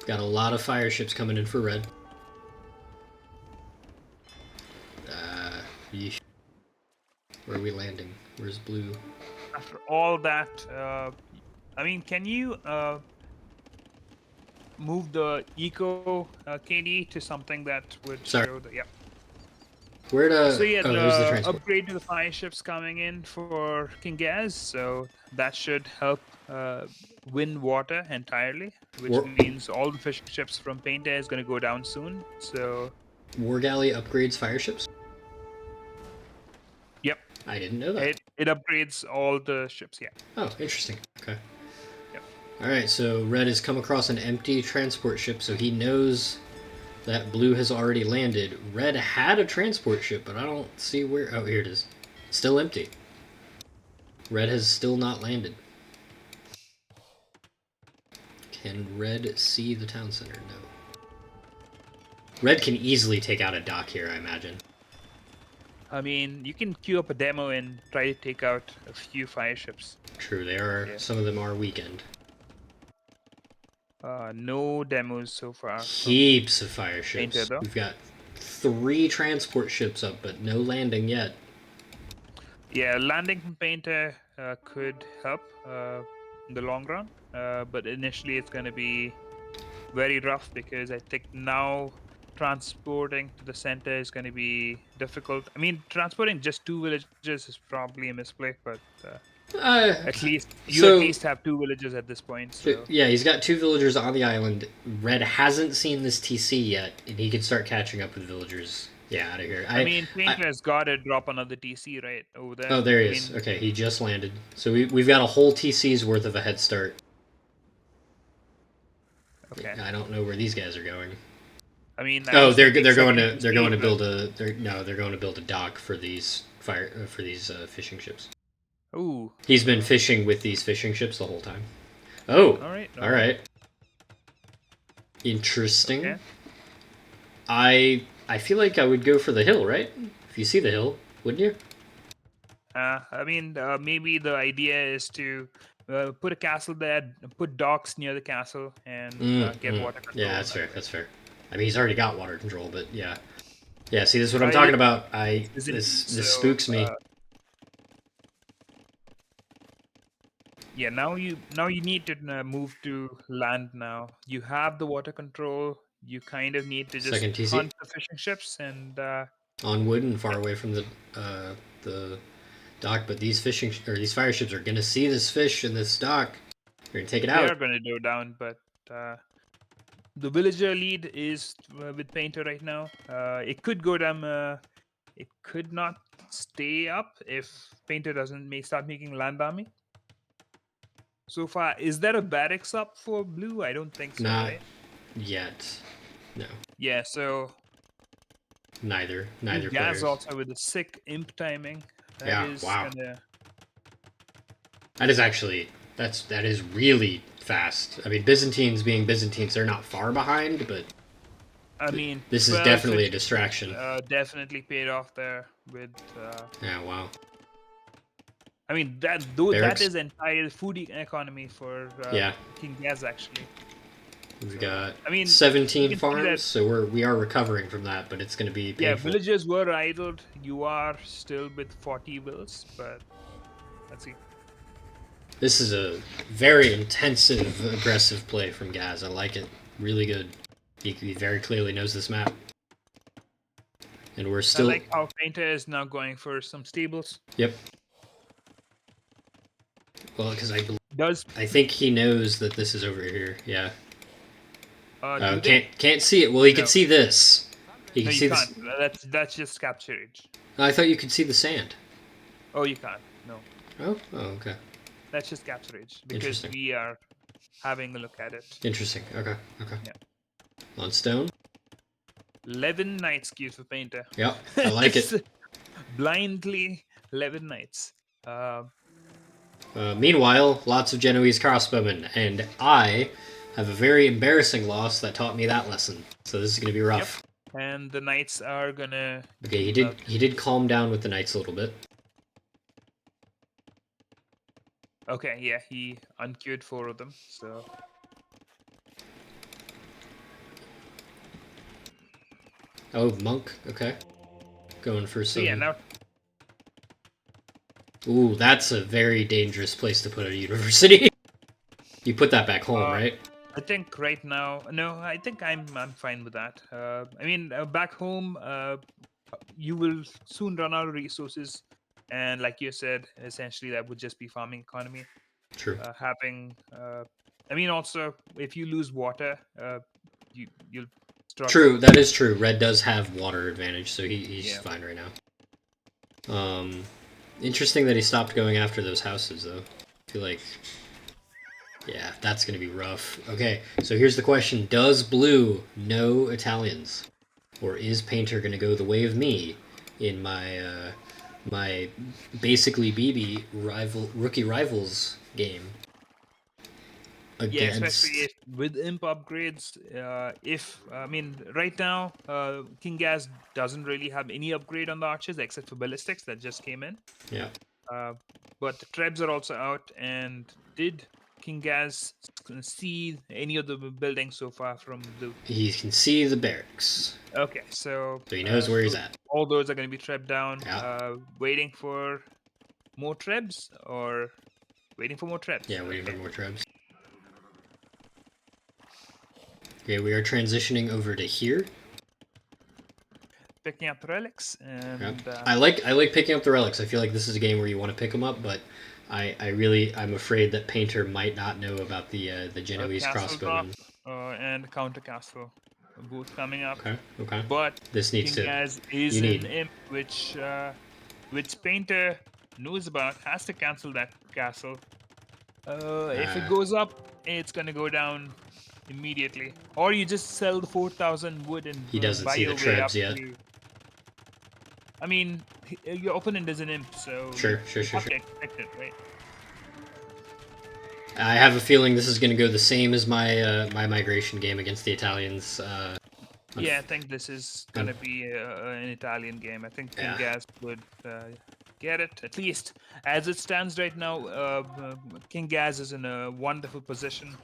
Got a lot of fire ships coming in for red. Yeesh. Where are we landing? Where's blue? After all that, I mean, can you move the eco KD to something that would show the Where to? So yeah, there's the transport. Upgrade to the fire ships coming in for King Gazz, so that should help win water entirely, which means all the fishing ships from Painter is going to go down soon. So War Galley upgrades fire ships? Yep. I didn't know that. It upgrades all the ships, yeah. Oh, interesting. Okay. Yep. Alright, so Red has come across an empty transport ship, so he knows that blue has already landed. Red had a transport ship, but I don't see where... Oh, here it is. Still empty. Red has still not landed. Can Red see the town center? No. Red can easily take out a dock here, I imagine. I mean, you can queue up a demo and try to take out a few fire ships. True, they are. Yeah. Some of them are weakened. No demos so far. Heaps of fire ships. Painter, though. We've got 3 transport ships up, but no landing yet. Yeah, landing from Painter could help in the long run, but initially it's going to be very rough because I think now transporting to the center is going to be difficult. I mean, transporting just 2 villages is probably a misplay, but at least have 2 villages at this point. So. Yeah, he's got 2 villagers on the island. Red hasn't seen this TC yet, and he can start catching up with villagers. Yeah, out of here. I mean, Painter has got to drop another TC right over there. Oh, there he is. Okay, he just landed. So we've got a whole TC's worth of a head start. Okay. I don't know where these guys are going. I mean, they're going to build a dock for these fishing ships. Ooh. He's been fishing with these fishing ships the whole time. Oh. All right. All right. Interesting. Okay. I feel like I would go for the hill, right? If you see the hill, wouldn't you? I mean, maybe the idea is to put a castle there, put docks near the castle, and get water Yeah, control that's that fair. way. That's fair. I mean, he's already got water control, but yeah, yeah. See, this is what I'm It talking about. isn't This so. spooks me. Yeah, now you need to move to land. Now you have the water control. You kind of need to just Second TC hunt the fishing ships and on wood and far away from the dock. But these these fire ships are gonna see this fish in this dock. They're gonna take it they out. are going to go down. But the villager lead is with Painter right now. It could go down. It could not stay up if Painter doesn't start making land army. So far, is there a barracks up for blue? I don't think so, Not right? yet. No, Yeah, so neither Gaz players. also with the sick imp timing. That Yeah, is wow. gonna. That is actually that is really fast. I mean, Byzantines being Byzantines, they're not far behind, but I mean, this is 12 definitely a fishing distraction. ships definitely paid off there with. Yeah, wow. I mean that Barracks. is entire food economy for Yeah, King Gaz actually. we've So got I mean, you 17 can see that. farms, so we are recovering from that, but it's going to be Yeah, painful. villagers were idled. You are still with 40 wills, but let's see. This is a very intensive, aggressive play from Gaz. I like it. Really good. He very clearly knows this map. And we're I still. like how Painter is now going for some stables. Yep. Well, because Does I think he knows that this is over here. Yeah. do they? Can't see it. Well, he can No, see this. He no, can you see can't. this. That's just capturage. I thought you could see the sand. Oh, you can't. No, Oh, okay. that's just capturage because Interesting. we are having a look at it. Interesting. Okay. Yeah. On stone. 11 knights queued for Painter. Yep. I like it. Blindly 11 knights. Meanwhile, lots of Genoese crossbowmen, and I have a very embarrassing loss that taught me that lesson. So this is going to be rough. Yep. And the knights are gonna. Okay, he did calm down with the knights a little bit. Okay, yeah, he unqueued 4 of them. So Oh, monk. Okay, going for some. yeah, now Ooh, that's a very dangerous place to put a university. You put that back home, right? I think right now, no, I think I'm fine with that. I mean, back home, you will soon run out of resources, and like you said, essentially that would just be farming economy. True. I mean, also if you lose water, you'll struggle. True, that is true. Red does have water advantage, so he's fine right now. Interesting that he stopped going after those houses, though. I feel like, yeah, that's gonna be rough. Okay, so here's the question: does Blue know Italians, or is Painter gonna go the way of me in my my basically BB rookie rivals game? Yeah, Against especially if with imp upgrades. If I mean, right now, King Gaz doesn't really have any upgrade on the archers except for ballistics that just came in. yeah. But the trebs are also out. And did King Gaz see any of the buildings so far from Blue? He can see the barracks, Okay, so so he knows where he's at. all those are going to be treb down. Yeah. Waiting for more trebs or waiting for more trebs. Yeah, waiting Okay. for more trebs. Okay, we are transitioning over to here. Picking up relics and Yep. I like picking up the relics. I feel like this is a game where you want to pick them up, but I'm afraid that Painter might not know about the Genoese crossbowmen. And counter castle, both coming up. Okay. But This needs King to. Gaz is an imp, which Painter knows about. Has to cancel that castle. If it goes up, it's gonna go down immediately. Or you just sell the 4,000 wood and He doesn't buy see your the way trebs up yet. to. I mean, your opponent is an imp, so Sure. you have to expect it, right? I have a feeling this is going to go the same as my my migration game against the Italians. Yeah, I think this is gonna be an Italian game. I think King Gazz would get it, at least as it stands right now. King Gazz is in a wonderful position.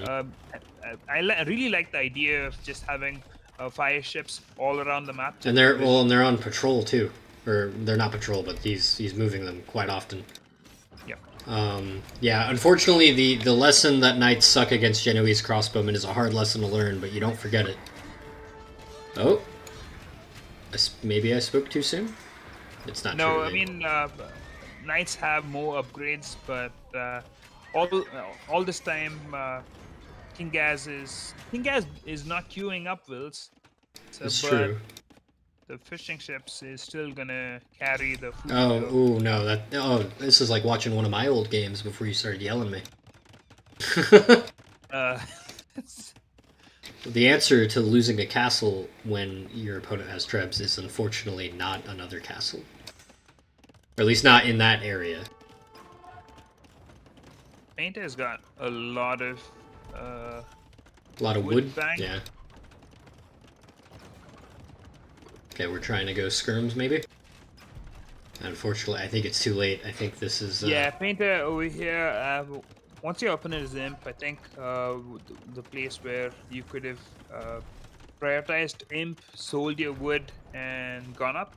I really like the idea of just having fire ships all around the map. And they're on patrol too, or they're not patrol, but he's moving them quite often. Yeah. Yeah, unfortunately, the lesson that knights suck against Genoese crossbowmen is a hard lesson to learn, but you don't forget it. Oh, maybe I spoke too soon. It's not true. No, I mean knights have more upgrades, but all this time King Gazz is not queuing up wills. So, it's but true. the fishing ships is still gonna carry the food. Oh, ooh, no, this is like watching one of my old games before you started yelling at me. The answer to losing a castle when your opponent has trebs is unfortunately not another castle. Or at least not in that area. Painter has got a lot of wood? Bank. Yeah. Okay, we're trying to go skirms, maybe? Unfortunately, I think it's too late. I think this is... Yeah, Painter over here, once your opponent is imp, I think the place where you could have prioritized imp, sold your wood, and gone up.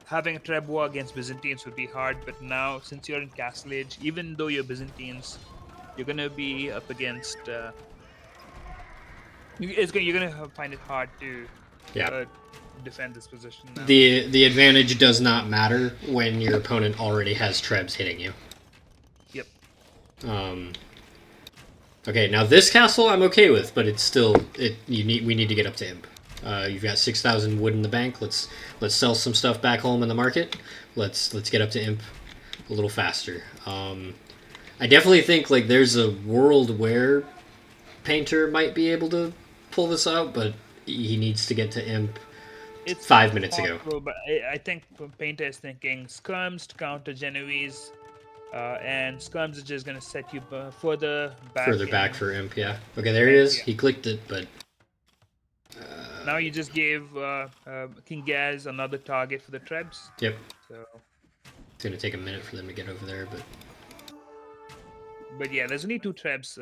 Having a treb war against Byzantines would be hard, but now, since you're in Castle Age, even though you're Byzantines, you're going to be up against... you're going to find it hard to defend this position now. The advantage does not matter when your opponent already has trebs hitting you. Yep. Okay, now this castle I'm okay with, but it's still we need to get up to imp. You've got 6,000 wood in the bank. Let's sell some stuff back home in the market. Let's get up to imp a little faster. I definitely think like there's a world where Painter might be able to pull this out, but he needs to get to imp. It's 5 minutes ago. But I think Painter is thinking skirms to counter Genoese, and skirms is just going to set you further back. Further back for imp, yeah. Okay, there it is. Yeah. He clicked it, but... now you just gave King Gazz another target for the trebs. Yep. So it's going to take a minute for them to get over there, but... But yeah, there's only 2 trebs.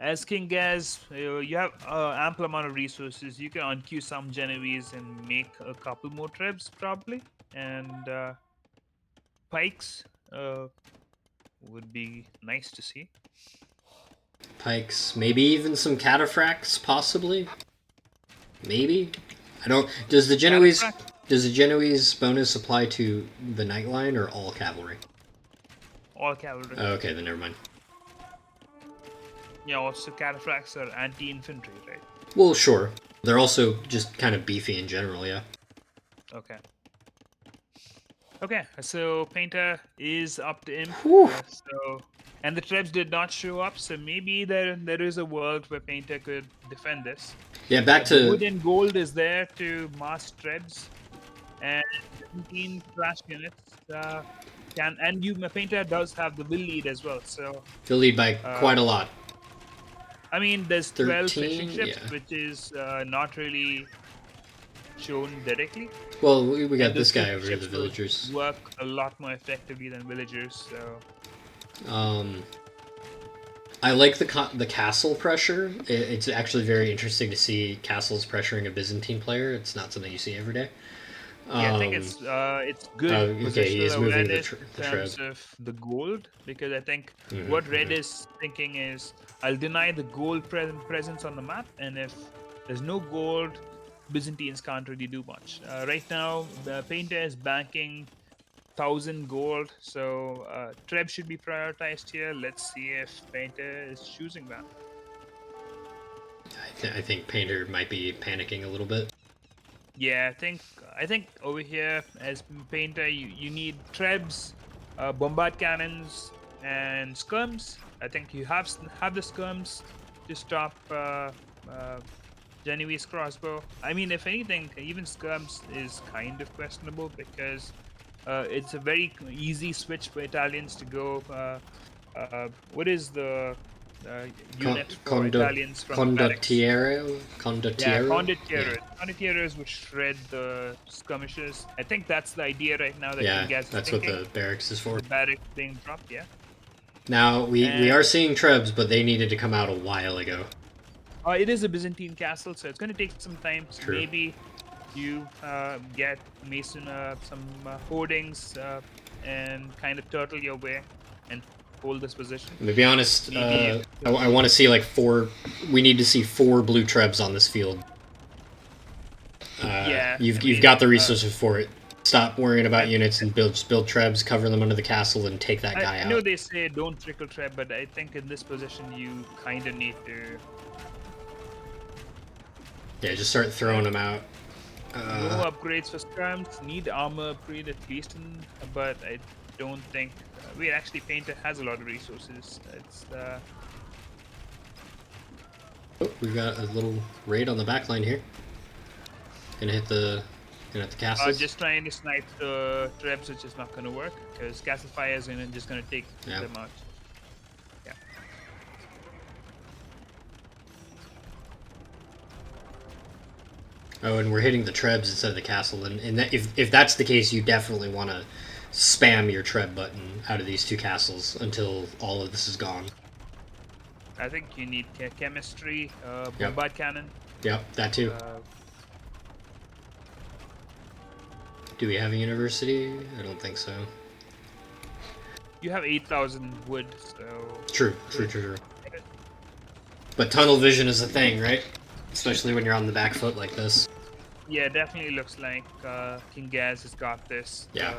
As King Gazz, you have ample amount of resources. You can unqueue some Genoese and make a couple more trebs probably, and pikes would be nice to see. Pikes, maybe even some cataphracts, possibly. Maybe I don't. Does the Genoese bonus apply to the knight line or all cavalry? All cavalry. Oh, okay, then never mind. Yeah, also cataphracts are anti-infantry, right? Well, sure. They're also just kind of beefy in general, yeah. Okay. Okay, so Painter is up to imp. And the trebs did not show up, so maybe there is a world where Painter could defend this. Yeah, back to... Wood and gold is there to mask trebs, and 17 flash units Painter does have the will lead as well, so... He'll lead by quite a lot. I mean, there's 12 13, fishing ships, which is not really shown directly. Well, we got this guy over here, the villagers. Work a lot more effectively than villagers, so... I like the castle pressure. It's actually very interesting to see castles pressuring a Byzantine player. It's not something you see every day. Yeah, I think it's good. Okay, he is moving the terms of the gold, because I think what Red is thinking is, I'll deny the gold presence on the map, and if there's no gold, Byzantines can't really do much. Right now, the Painter is banking 1,000 gold, so Treb should be prioritized here. Let's see if Painter is choosing that. I think Painter might be panicking a little bit. Yeah, I think over here as Painter, you need Trebs, bombard cannons, and skirms. I think you have the skirms to stop Genoese crossbow. I mean, if anything, even skirms is kind of questionable, because it's a very easy switch for Italians to go What is the unit for Italians from barracks? Condottiero? Yeah, Condottiero? condottieri. Condottieri would shred the skirmishers. I think that's the idea right now that Yeah, King Gaz is that's what thinking. the barracks is for. The barracks being dropped, yeah. Now, we And are seeing Trebs, but they needed to come out a while ago. it is a Byzantine castle, so it's going to take some time. So True. maybe you get Mason some hoardings and kind of turtle your way and hold this position. To be honest, Maybe I want to see like 4. We need to see 4 blue Trebs on this field. yeah, You've got the resources for it. Stop worrying about units and just build Trebs, cover them under the castle, and take that guy I out. know they say don't trickle trap, but I think in this position you kind of need to. Yeah, just start throwing them out. No upgrades for skirms. Need armor upgrade at least, but I don't think. Wait, actually, Painter has a lot of resources. It's Oh, we've got a little raid on the back line here. Gonna hit the castles. just trying to snipe the traps, which is not going to work because castle fire is just going to take them out. Yeah. Oh, and we're hitting the Trebs instead of the castle, and that, if that's the case, you definitely want to spam your Treb button out of these 2 castles until all of this is gone. I think you need chemistry, bombard cannon. Yep, that too. Do we have a university? I don't think so. You have 8,000 wood, so. True. But tunnel vision is a thing, right? Especially when you're on the back foot like this. Yeah, definitely looks like King Gaz has got this. Yeah.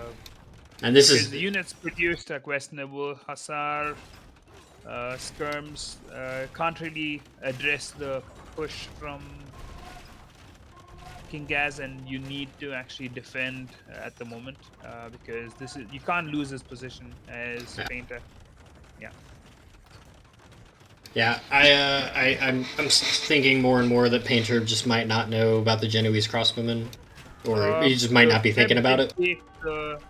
And this is the units produced are questionable. Hussar, skirms can't really address the push from King Gaz, and you need to actually defend at the moment because you can't lose this position as Painter. Yeah. Yeah, I'm thinking more and more that Painter just might not know about the Genoese crossbowmen, or he just might not be thinking about it.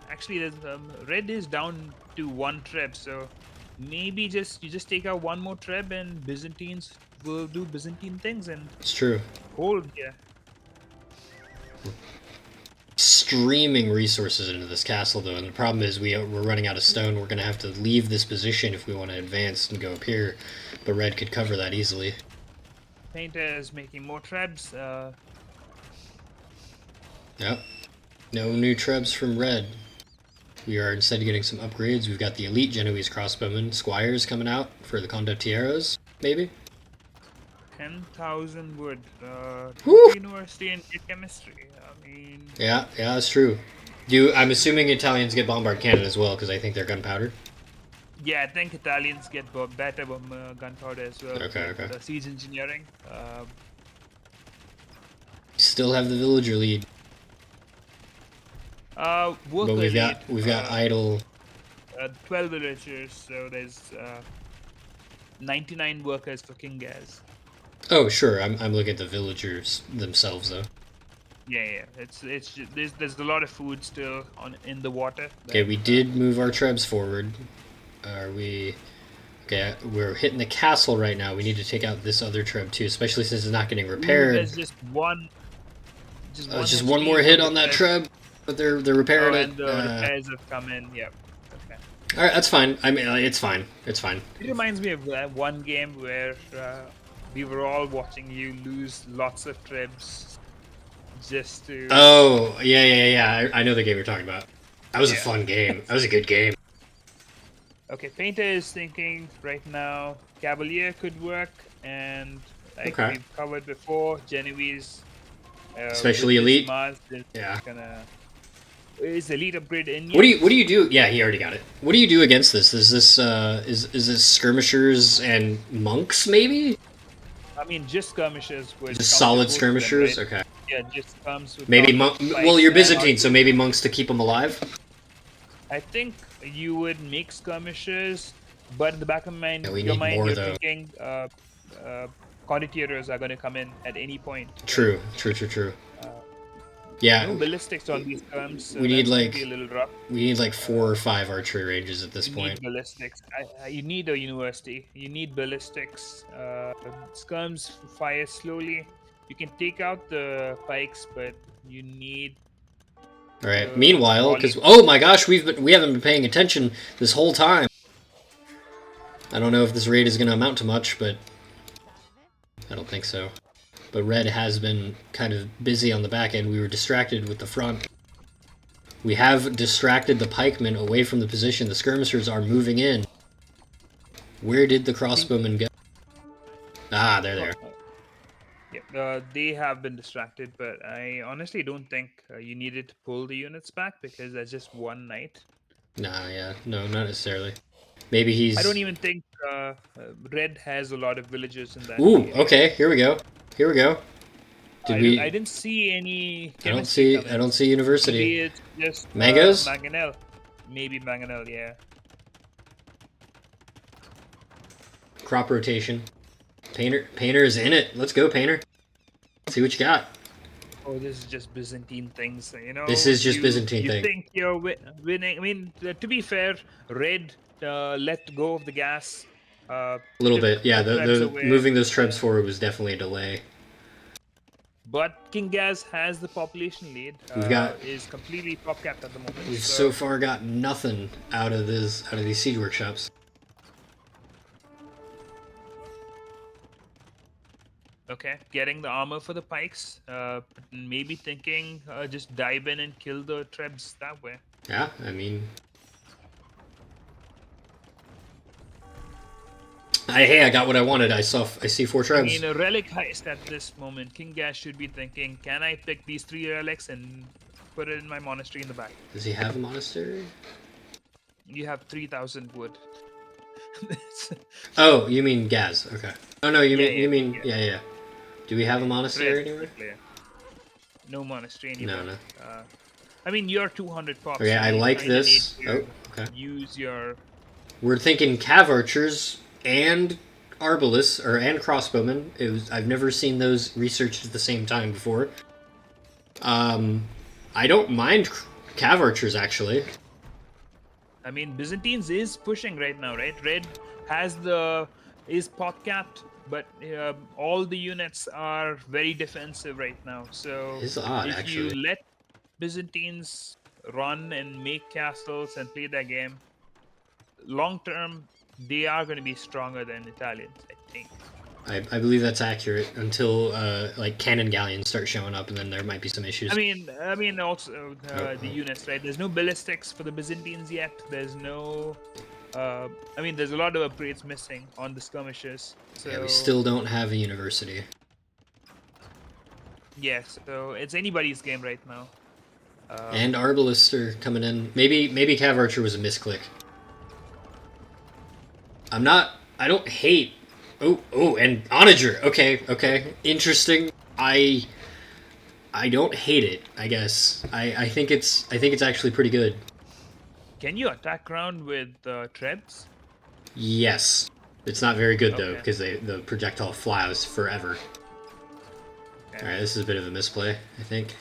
Actually, there's red is down to 1 treb, so maybe you just take out 1 more treb, and Byzantines will do Byzantine things and it's true. Hold, yeah. Streaming resources into this castle though, and the problem is we're running out of stone. We're gonna have to leave this position if we want to advance and go up here, but red could cover that easily. Painter is making more trebs. Yep, no new trebs from red. We are instead getting some upgrades. We've got the elite Genoese crossbowmen squires coming out for the condottieros, maybe. 10,000 wood. University and chemistry. I mean. Yeah, that's true. I'm assuming Italians get bombard cannon as well because I think they're gunpowder. Yeah, I think Italians get better gunpowder as well. Okay. The siege engineering. Still have the villager lead. Worker but we've got idle. 12 villagers, so there's 99 workers for King Gaz. Oh sure, I'm looking at the villagers themselves though. Yeah. It's there's a lot of food still in the water. Okay, we did move our trebs forward. Are we? Okay, we're hitting the castle right now. We need to take out this other treb too, especially since it's not getting repaired. There's just one. Just one more hit on that treb, but they're repairing it. And the repairs have come in. Yep. Okay. All right, that's fine. I mean, it's fine. It's fine. It reminds me of one game where we were all watching you lose lots of trebs just to. Oh yeah. I know the game you're talking about. That was a fun game. That was a good game. Okay, Painter is thinking right now Cavalier could work, and like we've covered before, Genoese. Especially elite. Is elite upgrade in? What do you do? Yeah, he already got it. What do you do against this? Is this is this skirmishers and monks maybe? I mean, just skirmishers. Just solid skirmishers. Right? Okay. Yeah, just comes with. Maybe well, you're Byzantine, so maybe monks to keep them alive. I think you would make skirmishers, but in the back of your mind, you're thinking condottiers are going to come in at any point. True. Yeah, No ballistics on these terms, so we need that's going to be a like little rough. 4 or 5 archery ranges at this You point. need ballistics. You need a university. You need ballistics. Skirms fire slowly. You can take out the pikes, but you need All right. the Meanwhile, because volume. oh my gosh, we haven't been paying attention this whole time. I don't know if this raid is going to amount to much, but I don't think so. But red has been kind of busy on the back end. We were distracted with the front. We have distracted the pikemen away from the position. The skirmishers are moving in. Where did the crossbowmen go? Ah, they're there. Yeah, they have been distracted, but I honestly don't think you needed to pull the units back because that's just one night. Nah, yeah. No, not necessarily. Maybe I don't he's... even think Red has a lot of villagers in that Ooh, area. okay. Here we go. Here we go. Did I we... didn't see any I don't chemistry see... come I in. don't see university. Maybe it's just Mangoes? mangonel. Maybe mangonel, yeah. Crop rotation. Painter is in it. Let's go, Painter. See what you got. Oh, this is just Byzantine things, you know. This is just Byzantine You thing. think you're winning? I mean, to be fair, Red let go of the gas. A little bit, yeah. Trebs The away. moving those trebs forward was definitely a delay. But King Gazz has the population lead. We've got... Is completely top capped at the moment. We've so far got nothing out of these siege workshops. Okay, getting the armor for the pikes. Maybe thinking just dive in and kill the trebs that way. Yeah, I mean... Hey, I got what I wanted. I see 4 trebs. I mean, a relic heist at this moment. King Gazz should be thinking, can I pick these 3 relics and put it in my monastery in the back? Does he have a monastery? You have 3,000 wood. Oh, you mean Gaz? Okay. Oh no, you mean yeah. yeah. Do we have a monastery anywhere? No monastery anymore. No. I mean, you're 200 pops. Okay, so I you like kinda this. need Oh, to okay. Use your... We're thinking cav archers and arbalists and crossbowmen. I've never seen those researched at the same time before. I don't mind cav archers actually. I mean, Byzantines is pushing right now, right? Red is pot capped, but all the units are very defensive right now. So It's odd, if actually. you let Byzantines run and make castles and play their game, long term they are going to be stronger than Italians, I think. I believe that's accurate until like cannon galleons start showing up, and then there might be some issues. I mean, also the units, right? There's no ballistics for the Byzantines yet. There's no, I mean, there's a lot of upgrades missing on the skirmishes. So yeah, we still don't have a university. Yes, so it's anybody's game right now. And arbalists are coming in. Maybe cav archer was a misclick. I don't hate. Oh, and onager. Okay, interesting. I don't hate it. I guess I think it's actually pretty good. Can you attack round with trebs? Yes, it's not very good though Okay. because the projectile flies forever. Okay. All right, this is a bit of a misplay, I think.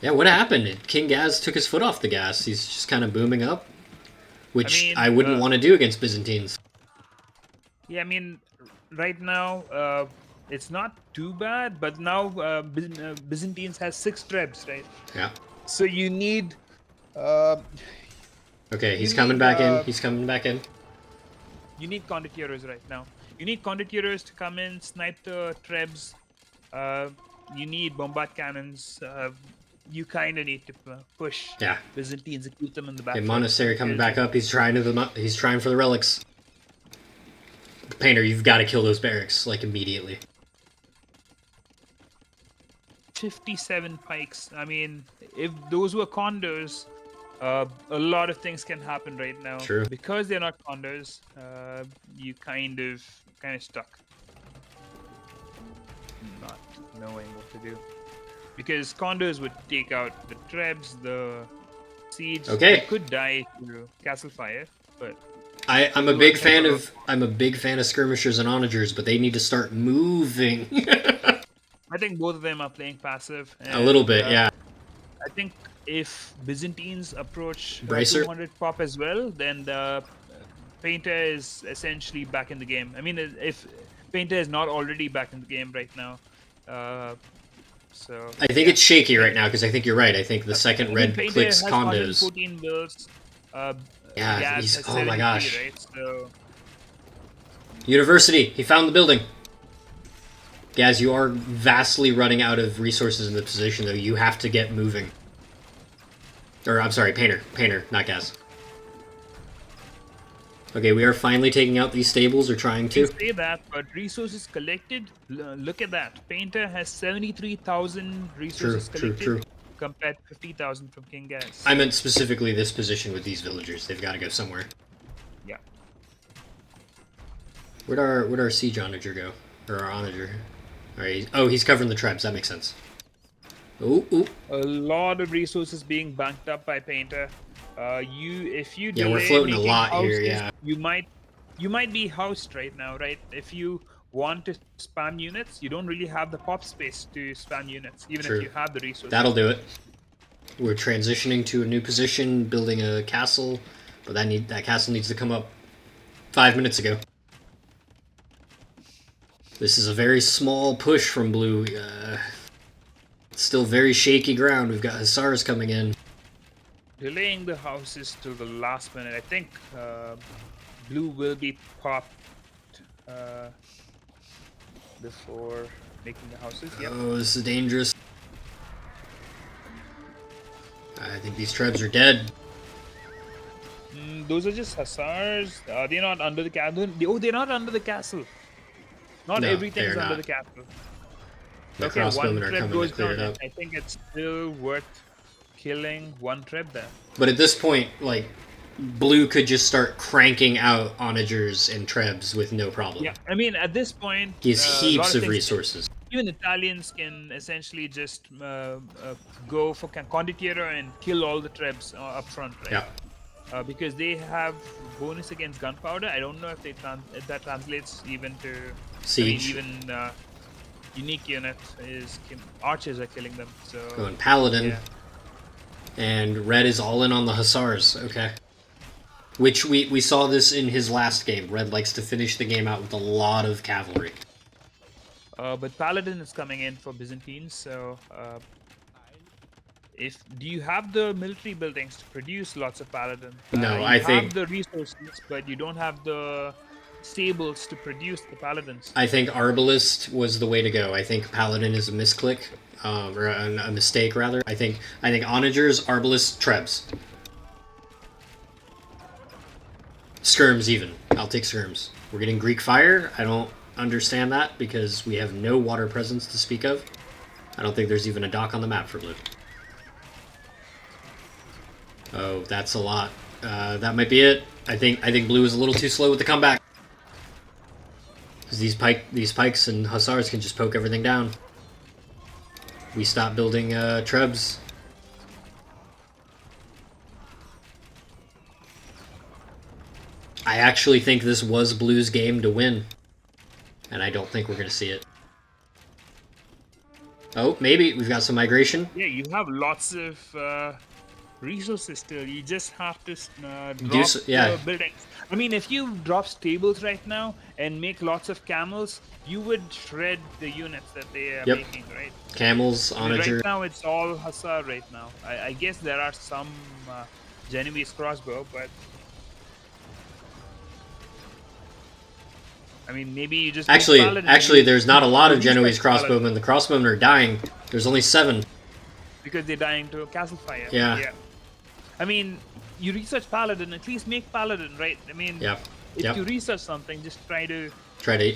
Yeah, what happened? King Gaz took his foot off the gas. He's just kind of booming up, which I wouldn't want to do against Byzantines. Yeah, I mean, right now it's not too bad, but now Byzantines has 6 trebs, right? Yeah. So you need. Okay, he's You coming need, back in. He's coming back in. You need condottiers right now. You need condottiers to come in, snipe the trebs. You need bombard cannons. You kind of need to push Byzantines and keep them in the back. Okay, monastery coming back up. He's trying for the relics. Painter, you've got to kill those barracks like immediately. 57 pikes. I mean, if those were condors, a lot of things can happen right now. True. Because they're not condors, you kind of stuck. Not knowing what to do. Because condors would take out the trebs, the siege. Okay. They could die to castle fire, but I'm a big fan of skirmishers and onagers, but they need to start moving. I I think both of them are playing passive. A little bit, And, yeah. I think if Byzantines approach Bracer. 200 pop as well, then the Painter is essentially back in the game. I mean, if Painter is not already back in the game right now, so I think yeah. it's shaky right now because I think you're right. I think the second I mean, red Painter clicks has condos. 114 builds. Yeah, Gaz he's. has Oh 73, my gosh. right? So University. He found the building. Gaz, you are vastly running out of resources in the position, though. You have to get moving. Or, I'm sorry, Painter. Painter, not Gaz. Okay, we are finally taking out these stables, or trying to. you say that, but resources collected, look at that. Painter has 73,000 resources collected True. compared to 50,000 from King Gaz. I meant specifically this position with these villagers. They've got to go somewhere. Yeah. Where'd our siege onager go? Or our onager? Alright, he's covering the tribes. That makes sense. Ooh. A lot of resources being banked up by Painter. If you Yeah, we're delay floating a making lot houses, here, yeah. you might be housed right now, right? If you want to spam units, you don't really have the pop space to spam units, even True. if you have the resources. That'll do it. We're transitioning to a new position, building a castle, but that castle needs to come up 5 minutes ago. This is a very small push from blue. Still very shaky ground. We've got Hussars coming in. Delaying the houses till the last minute. I think blue will be popped before making the houses. Yep. Oh, this is dangerous. I think these trebs are dead. Those are just hussars. They're not under the castle. Oh, they're not under the castle. Not No, everything's they're under not. the castle. The Okay, one crossbowmen are treb coming goes to clear down. it up. I think it's still worth killing one treb there. But at this point, like, blue could just start cranking out onagers and trebs with no problem. Yeah, I mean, at this point, He has a lot heaps of things- resources. Even Italians can essentially just go for condottiero and kill all the trebs up front, right? Yeah. Because they have bonus against gunpowder. I don't know if if that translates even to Siege. I mean, even unique unit is archers are killing them. So Going paladin. yeah. And red is all in on the hussars. Okay. Which we saw this in his last game. Red likes to finish the game out with a lot of cavalry. But paladin is coming in for Byzantines. So do you have the military buildings to produce lots of paladin? No, you I think have the resources, but you don't have the stables to produce the paladins. I think Arbalist was the way to go. I think Paladin is a misclick, or a mistake rather. I think Onagers, Arbalist, Trebs. Skirms even. I'll take Skirms. We're getting Greek Fire. I don't understand that because we have no water presence to speak of. I don't think there's even a dock on the map for blue. Oh, that's a lot. That might be it. I think blue is a little too slow with the comeback. Because these pikes and hussars can just poke everything down. We stop building trebs. I actually think this was blue's game to win. And I don't think we're going to see it. Oh, maybe. We've got some migration. Yeah, you have lots of resources still. You just have to drop the buildings. I mean, if you drop stables right now and make lots of camels, you would shred the units that they are making, right? Camels, onager. Right now, it's all hussar right now. I guess there are some Genovese crossbow, but I mean, maybe you just actually, there's not a lot of Genoese crossbowmen. The crossbowmen are dying. There's only 7 because they're dying to a castle fire. Yeah. I mean, you research paladin. At least make paladin, right? I mean, if you research something, just try to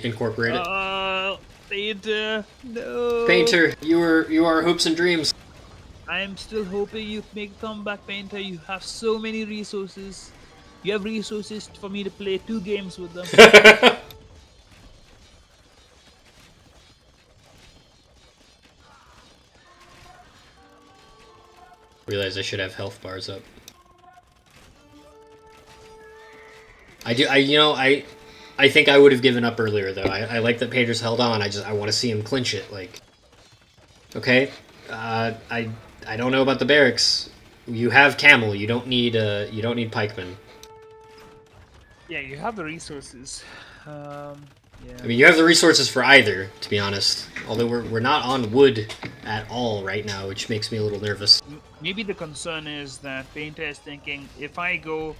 incorporate it. Painter, no. Painter, you are hopes and dreams. I'm still hoping you make a comeback, Painter. You have so many resources. You have resources for me to play 2 games with them. Realize I should have health bars up. I think I would have given up earlier though. I like that Painter's held on. I want to see him clinch it. Like, Okay, I don't know about the barracks. You have camel. You don't need pikemen. Yeah, you have the resources. Yeah. I mean, you have the resources for either, to be honest. Although we're not on wood at all right now, which makes me a little nervous. Maybe the concern is that Painter is thinking, if I go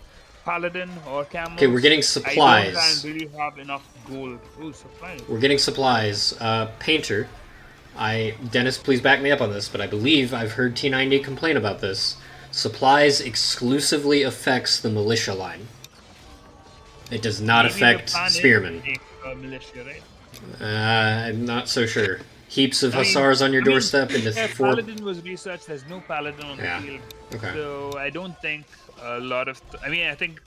paladin or Okay, we're camels, getting I don't supplies. really have enough gold. Ooh, supplies. We're getting supplies. Painter, Dennis, please back me up on this, but I believe I've heard T90 complain about this. Supplies exclusively affects the militia line. It does not Maybe the affect plan is to spearmen. take militia, right? I'm not so sure. Heaps of I mean, hussars on your I mean, doorstep to be into fair, four. paladin was researched. There's no paladin on the Yeah. field, Okay. so I don't think a lot of. I think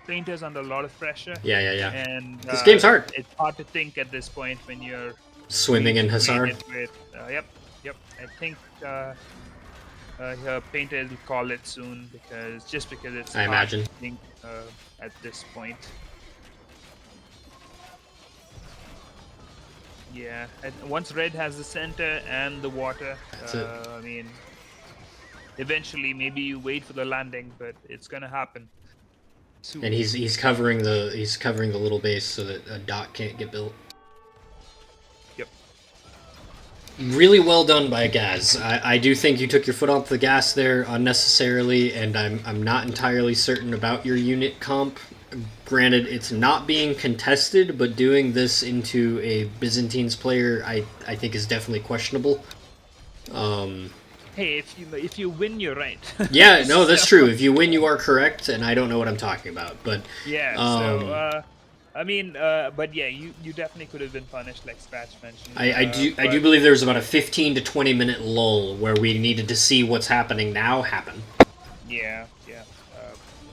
Painter's under a lot of pressure, Yeah. and This game's hard. it's hard to think at this point when you're Swimming in hussar. with. Yep. I think Painter will call it soon because it's I hard imagine. to think at this point. Yeah, and once red has the center and the water, That's it. I mean, eventually maybe you wait for the landing, but it's gonna happen soon. And he's covering the little base so that a dock can't get built. Yep. Really well done by Gaz. I do think you took your foot off the gas there unnecessarily, and I'm not entirely certain about your unit comp. Granted, it's not being contested, but doing this into a Byzantines player, I think is definitely questionable. Hey, if you win, you're right. Yeah, no, that's true. If you win, you are correct, and I don't know what I'm talking about. But yeah. But yeah, you definitely could have been punished, like Scratch mentioned. I do believe there was about a 15 to 20 minute lull where we needed to see what's happening now happen. Yeah.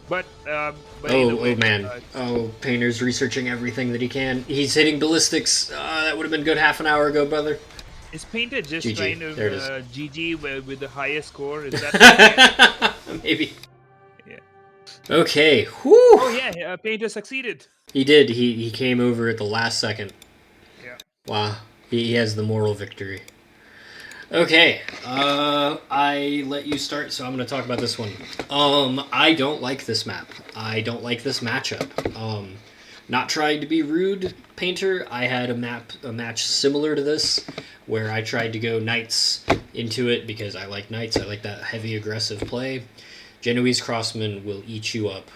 But either way, Man. Painter's researching everything that he can. He's hitting ballistics. That would have been good half an hour ago, brother. is Painter just GG. trying to There it is. GG with the highest score? Is that Maybe. Yeah. Okay. Whew. Oh yeah, Painter succeeded. He did. He came over at the last second. Yeah. Wow. He has the moral victory. Okay, I let you start, so I'm going to talk about this one. I don't like this map. I don't like this matchup. Not trying to be rude, Painter. I had a match similar to this, where I tried to go knights into it because I like knights. I like that heavy aggressive play. Genoese crossmen will eat you up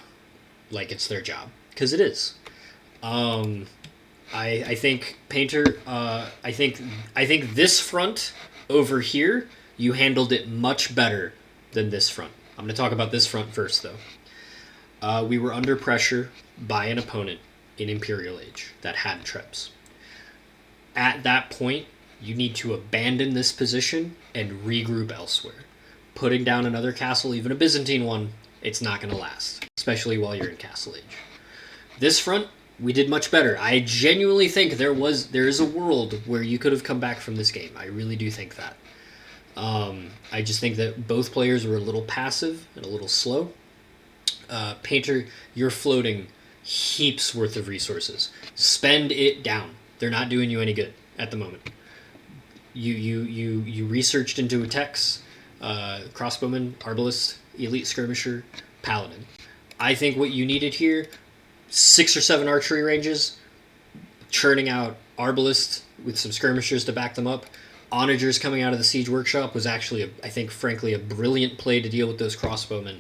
like it's their job, because it is. I think Painter. I think this front over here, you handled it much better than this front. I'm going to talk about this front first, though. We were under pressure by an opponent in Imperial Age that had trebs. At that point, you need to abandon this position and regroup elsewhere. Putting down another castle, even a Byzantine one, it's not going to last, especially while you're in Castle Age. This front, we did much better. I genuinely think there is a world where you could have come back from this game. I really do think that. I just think that both players were a little passive and a little slow. Painter, you're floating heaps worth of resources. Spend it down. They're not doing you any good at the moment. You researched into attacks, crossbowman, arbalist, elite skirmisher, paladin. I think what you needed here, 6 or 7 archery ranges, churning out arbalist with some skirmishers to back them up. Onagers coming out of the siege workshop was actually, I think, frankly, a brilliant play to deal with those crossbowmen.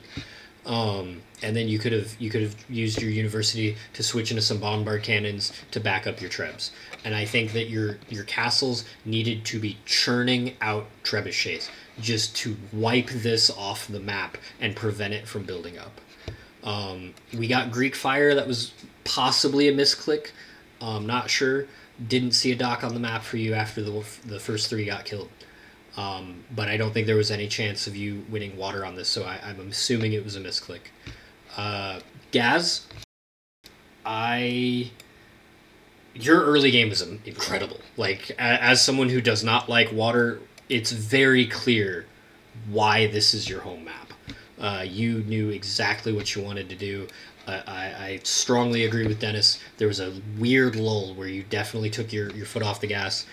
And then you could have used your university to switch into some bombard cannons to back up your trebs. And I think that your castles needed to be churning out trebuchets just to wipe this off the map and prevent it from building up. We got Greek Fire. That was possibly a misclick. Not sure. Didn't see a dock on the map for you after the first 3 got killed. But I don't think there was any chance of you winning water on this, so I'm assuming it was a misclick. Gaz, your early game is incredible. Like, as someone who does not like water, it's very clear why this is your home map. You knew exactly what you wanted to do. I strongly agree with Dennis. There was a weird lull where you definitely took your foot off the gas.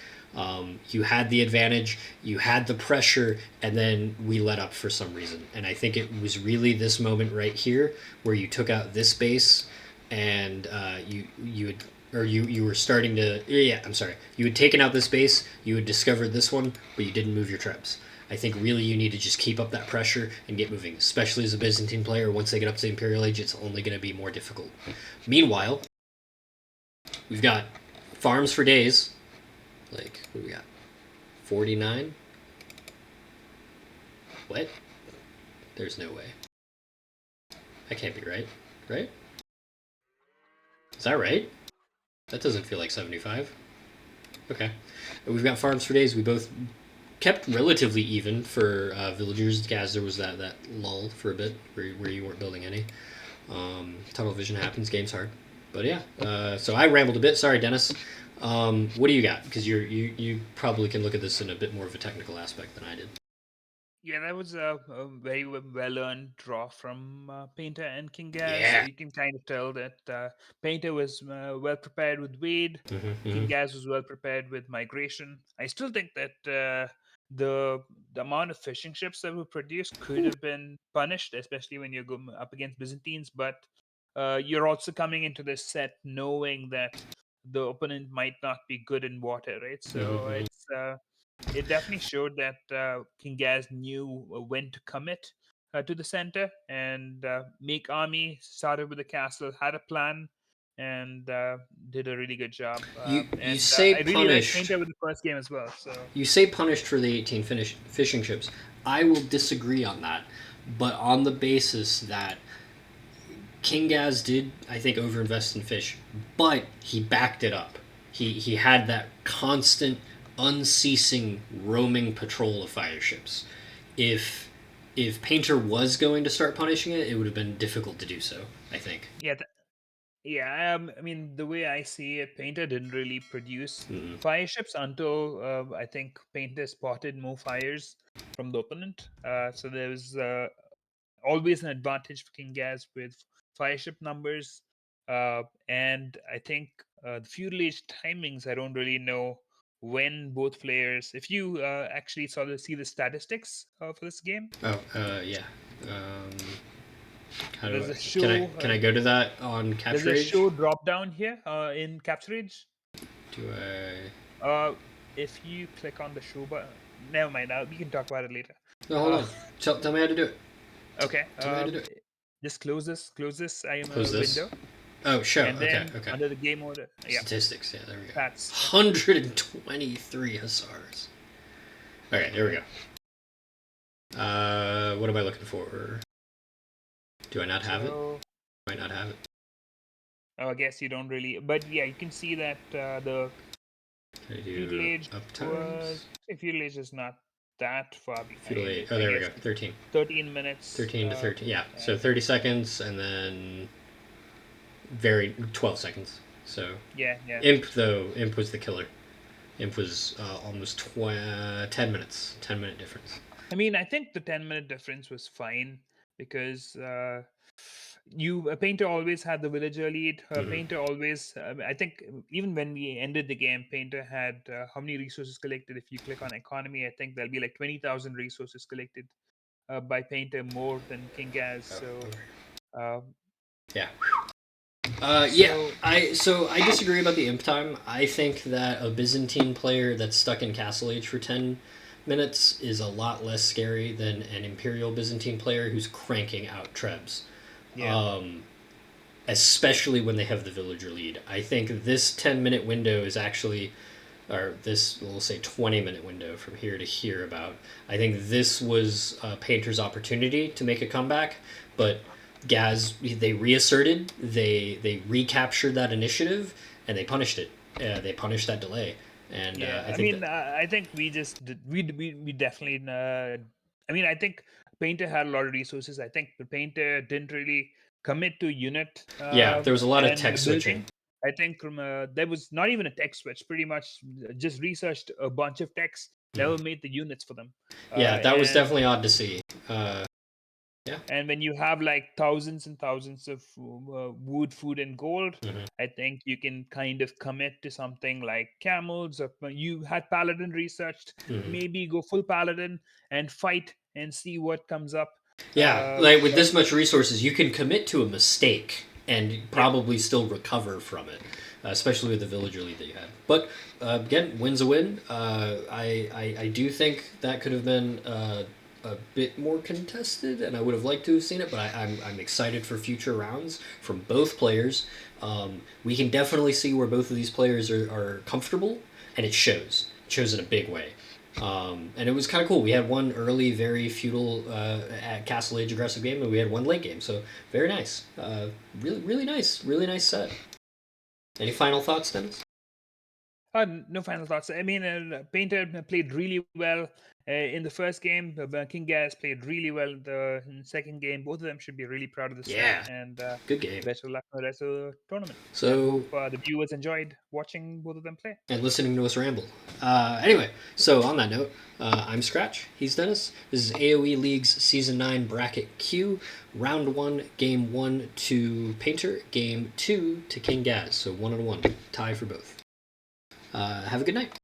You had the advantage, you had the pressure, and then we let up for some reason. And I think it was really this moment right here where you took out this base, and you were starting to, yeah, I'm sorry, you had taken out this base, you had discovered this one, but you didn't move your trebs. I think really you need to just keep up that pressure and get moving, especially as a Byzantine player. Once they get up to the Imperial Age, it's only going to be more difficult. Meanwhile, we've got farms for days. Like, what do we got? 49? What? There's no way. That can't be right. Right? Is that right? That doesn't feel like 75. Okay. We've got farms for days. We both kept relatively even for villagers. Gaz, there was that lull for a bit where you weren't building any. Tunnel vision happens. Game's hard. But yeah. So I rambled a bit. Sorry, Dennis. What do you got? Because you probably can look at this in a bit more of a technical aspect than I did. Yeah, that was a very well earned draw from Painter and King Gazz. Yeah. You can kind of tell that Painter was well prepared with Wade, King Mm-hmm. Gazz was well prepared with Migration. I still think that the amount of fishing ships that were produced could have been punished, especially when you're going up against Byzantines. But you're also coming into this set knowing that the opponent might not be good in water, right? So Mm-hmm. it definitely showed that King Gaz knew when to commit to the center and make army. Started with the castle, had a plan, and did a really good job. You And say I really liked punished. Painter with the first game as well. So You say punished for the 18 fishing ships. I will disagree on that, but on the basis that King Gaz did, I think, overinvest in fish, but he backed it up. He had that constant, unceasing roaming patrol of fire ships. If Painter was going to start punishing it, it would have been difficult to do so. I think. yeah, yeah. I mean, the way I see it, Painter didn't really produce Mm-mm. fire ships until I think Painter spotted more fires from the opponent. So there was always an advantage for King Gaz with fire ship numbers. And I think the feudal age timings, I don't really know when both players. If you actually see the statistics for this game, Oh, yeah. Um, how do there's I? a Can I show. can I go to that on There's Capture a Age? show drop down here in Capture Age. Do I? If you click on the show button, never mind. We can talk about it later. No, hold Uh, on. Tell me how to do it. okay. Tell me how to do it. Just close this. Close this. I am Close a this. window, Oh, show. and Okay, then okay. under the game order. Yeah. Statistics. Yeah, there we go. Stats. 123 hussars. Okay, there we go. What am I looking for? Do I not have it? I might not have it. I guess you don't really. But yeah, you can see that the Can I feudal do age up was. times? Feudal age is not that far Feudal behind. age. It's, Oh, I there we guess go. 13. 13 minutes. 13 to 13. Yeah. So and 30 seconds and then 12 seconds. So yeah. Imp was the killer. Imp was almost 10 minutes. 10-minute difference. I mean, I think the 10-minute difference was fine because you Painter always had the villager lead. Mhm. Painter always, I think, even when we ended the game, Painter had how many resources collected? If you click on economy, I think there'll be like 20,000 resources collected by Painter, more than King Gaz. So, um, Yeah. Yeah. so I disagree about the imp time. I think that a Byzantine player that's stuck in Castle Age for 10 minutes is a lot less scary than an Imperial Byzantine player who's cranking out trebs. yeah, Especially when they have the villager lead. I think this 10-minute window is actually, or this, we'll say 20-minute window from here to here about. I think this was Painter's opportunity to make a comeback, but Gaz, they reasserted, they recaptured that initiative, and they punished it. They punished that delay. And yeah. I I think mean, that, I think we just did, we definitely. I mean, I think Painter had a lot of resources. I think the Painter didn't really commit to unit yeah, there was a lot of and tech switching. building. I think there was not even a tech switch. Pretty much just researched a bunch of techs, Mhm. never made the units for them. Yeah, that was And definitely odd to see. Yeah. And when you have like thousands and thousands of wood, food, and gold, I think you can kind of commit to something like camels. Or you had paladin researched, maybe go full paladin and fight and see what comes up. Yeah, like with But this much resources, you can commit to a mistake and yeah, probably still recover from it, especially with the villager lead that you had. But again, win's a win. I do think that could have been a bit more contested, and I would have liked to have seen it. But I'm excited for future rounds from both players. We can definitely see where both of these players are comfortable, and it shows. It shows in a big way. And it was kind of cool. We had one early, very feudal at Castle Age aggressive game, and we had one late game. So very nice. Really nice. Really nice set. Any final thoughts, Dennis? no final thoughts. I mean, Painter played really well in the first game. King Gazz played really well in the second game. Both of them should be really proud of the set, Yeah, and good game. best of luck for the rest of the tournament. And So, hope the viewers enjoyed watching both of them play. and listening to us ramble. Anyway, so on that note, I'm Scratch. He's Dennis. This is AOE Leagues Season 9 Bracket Q. Round 1, Game 1 to Painter, Game 2 to King Gazz. So 1-1. Tie for both. Have a good night.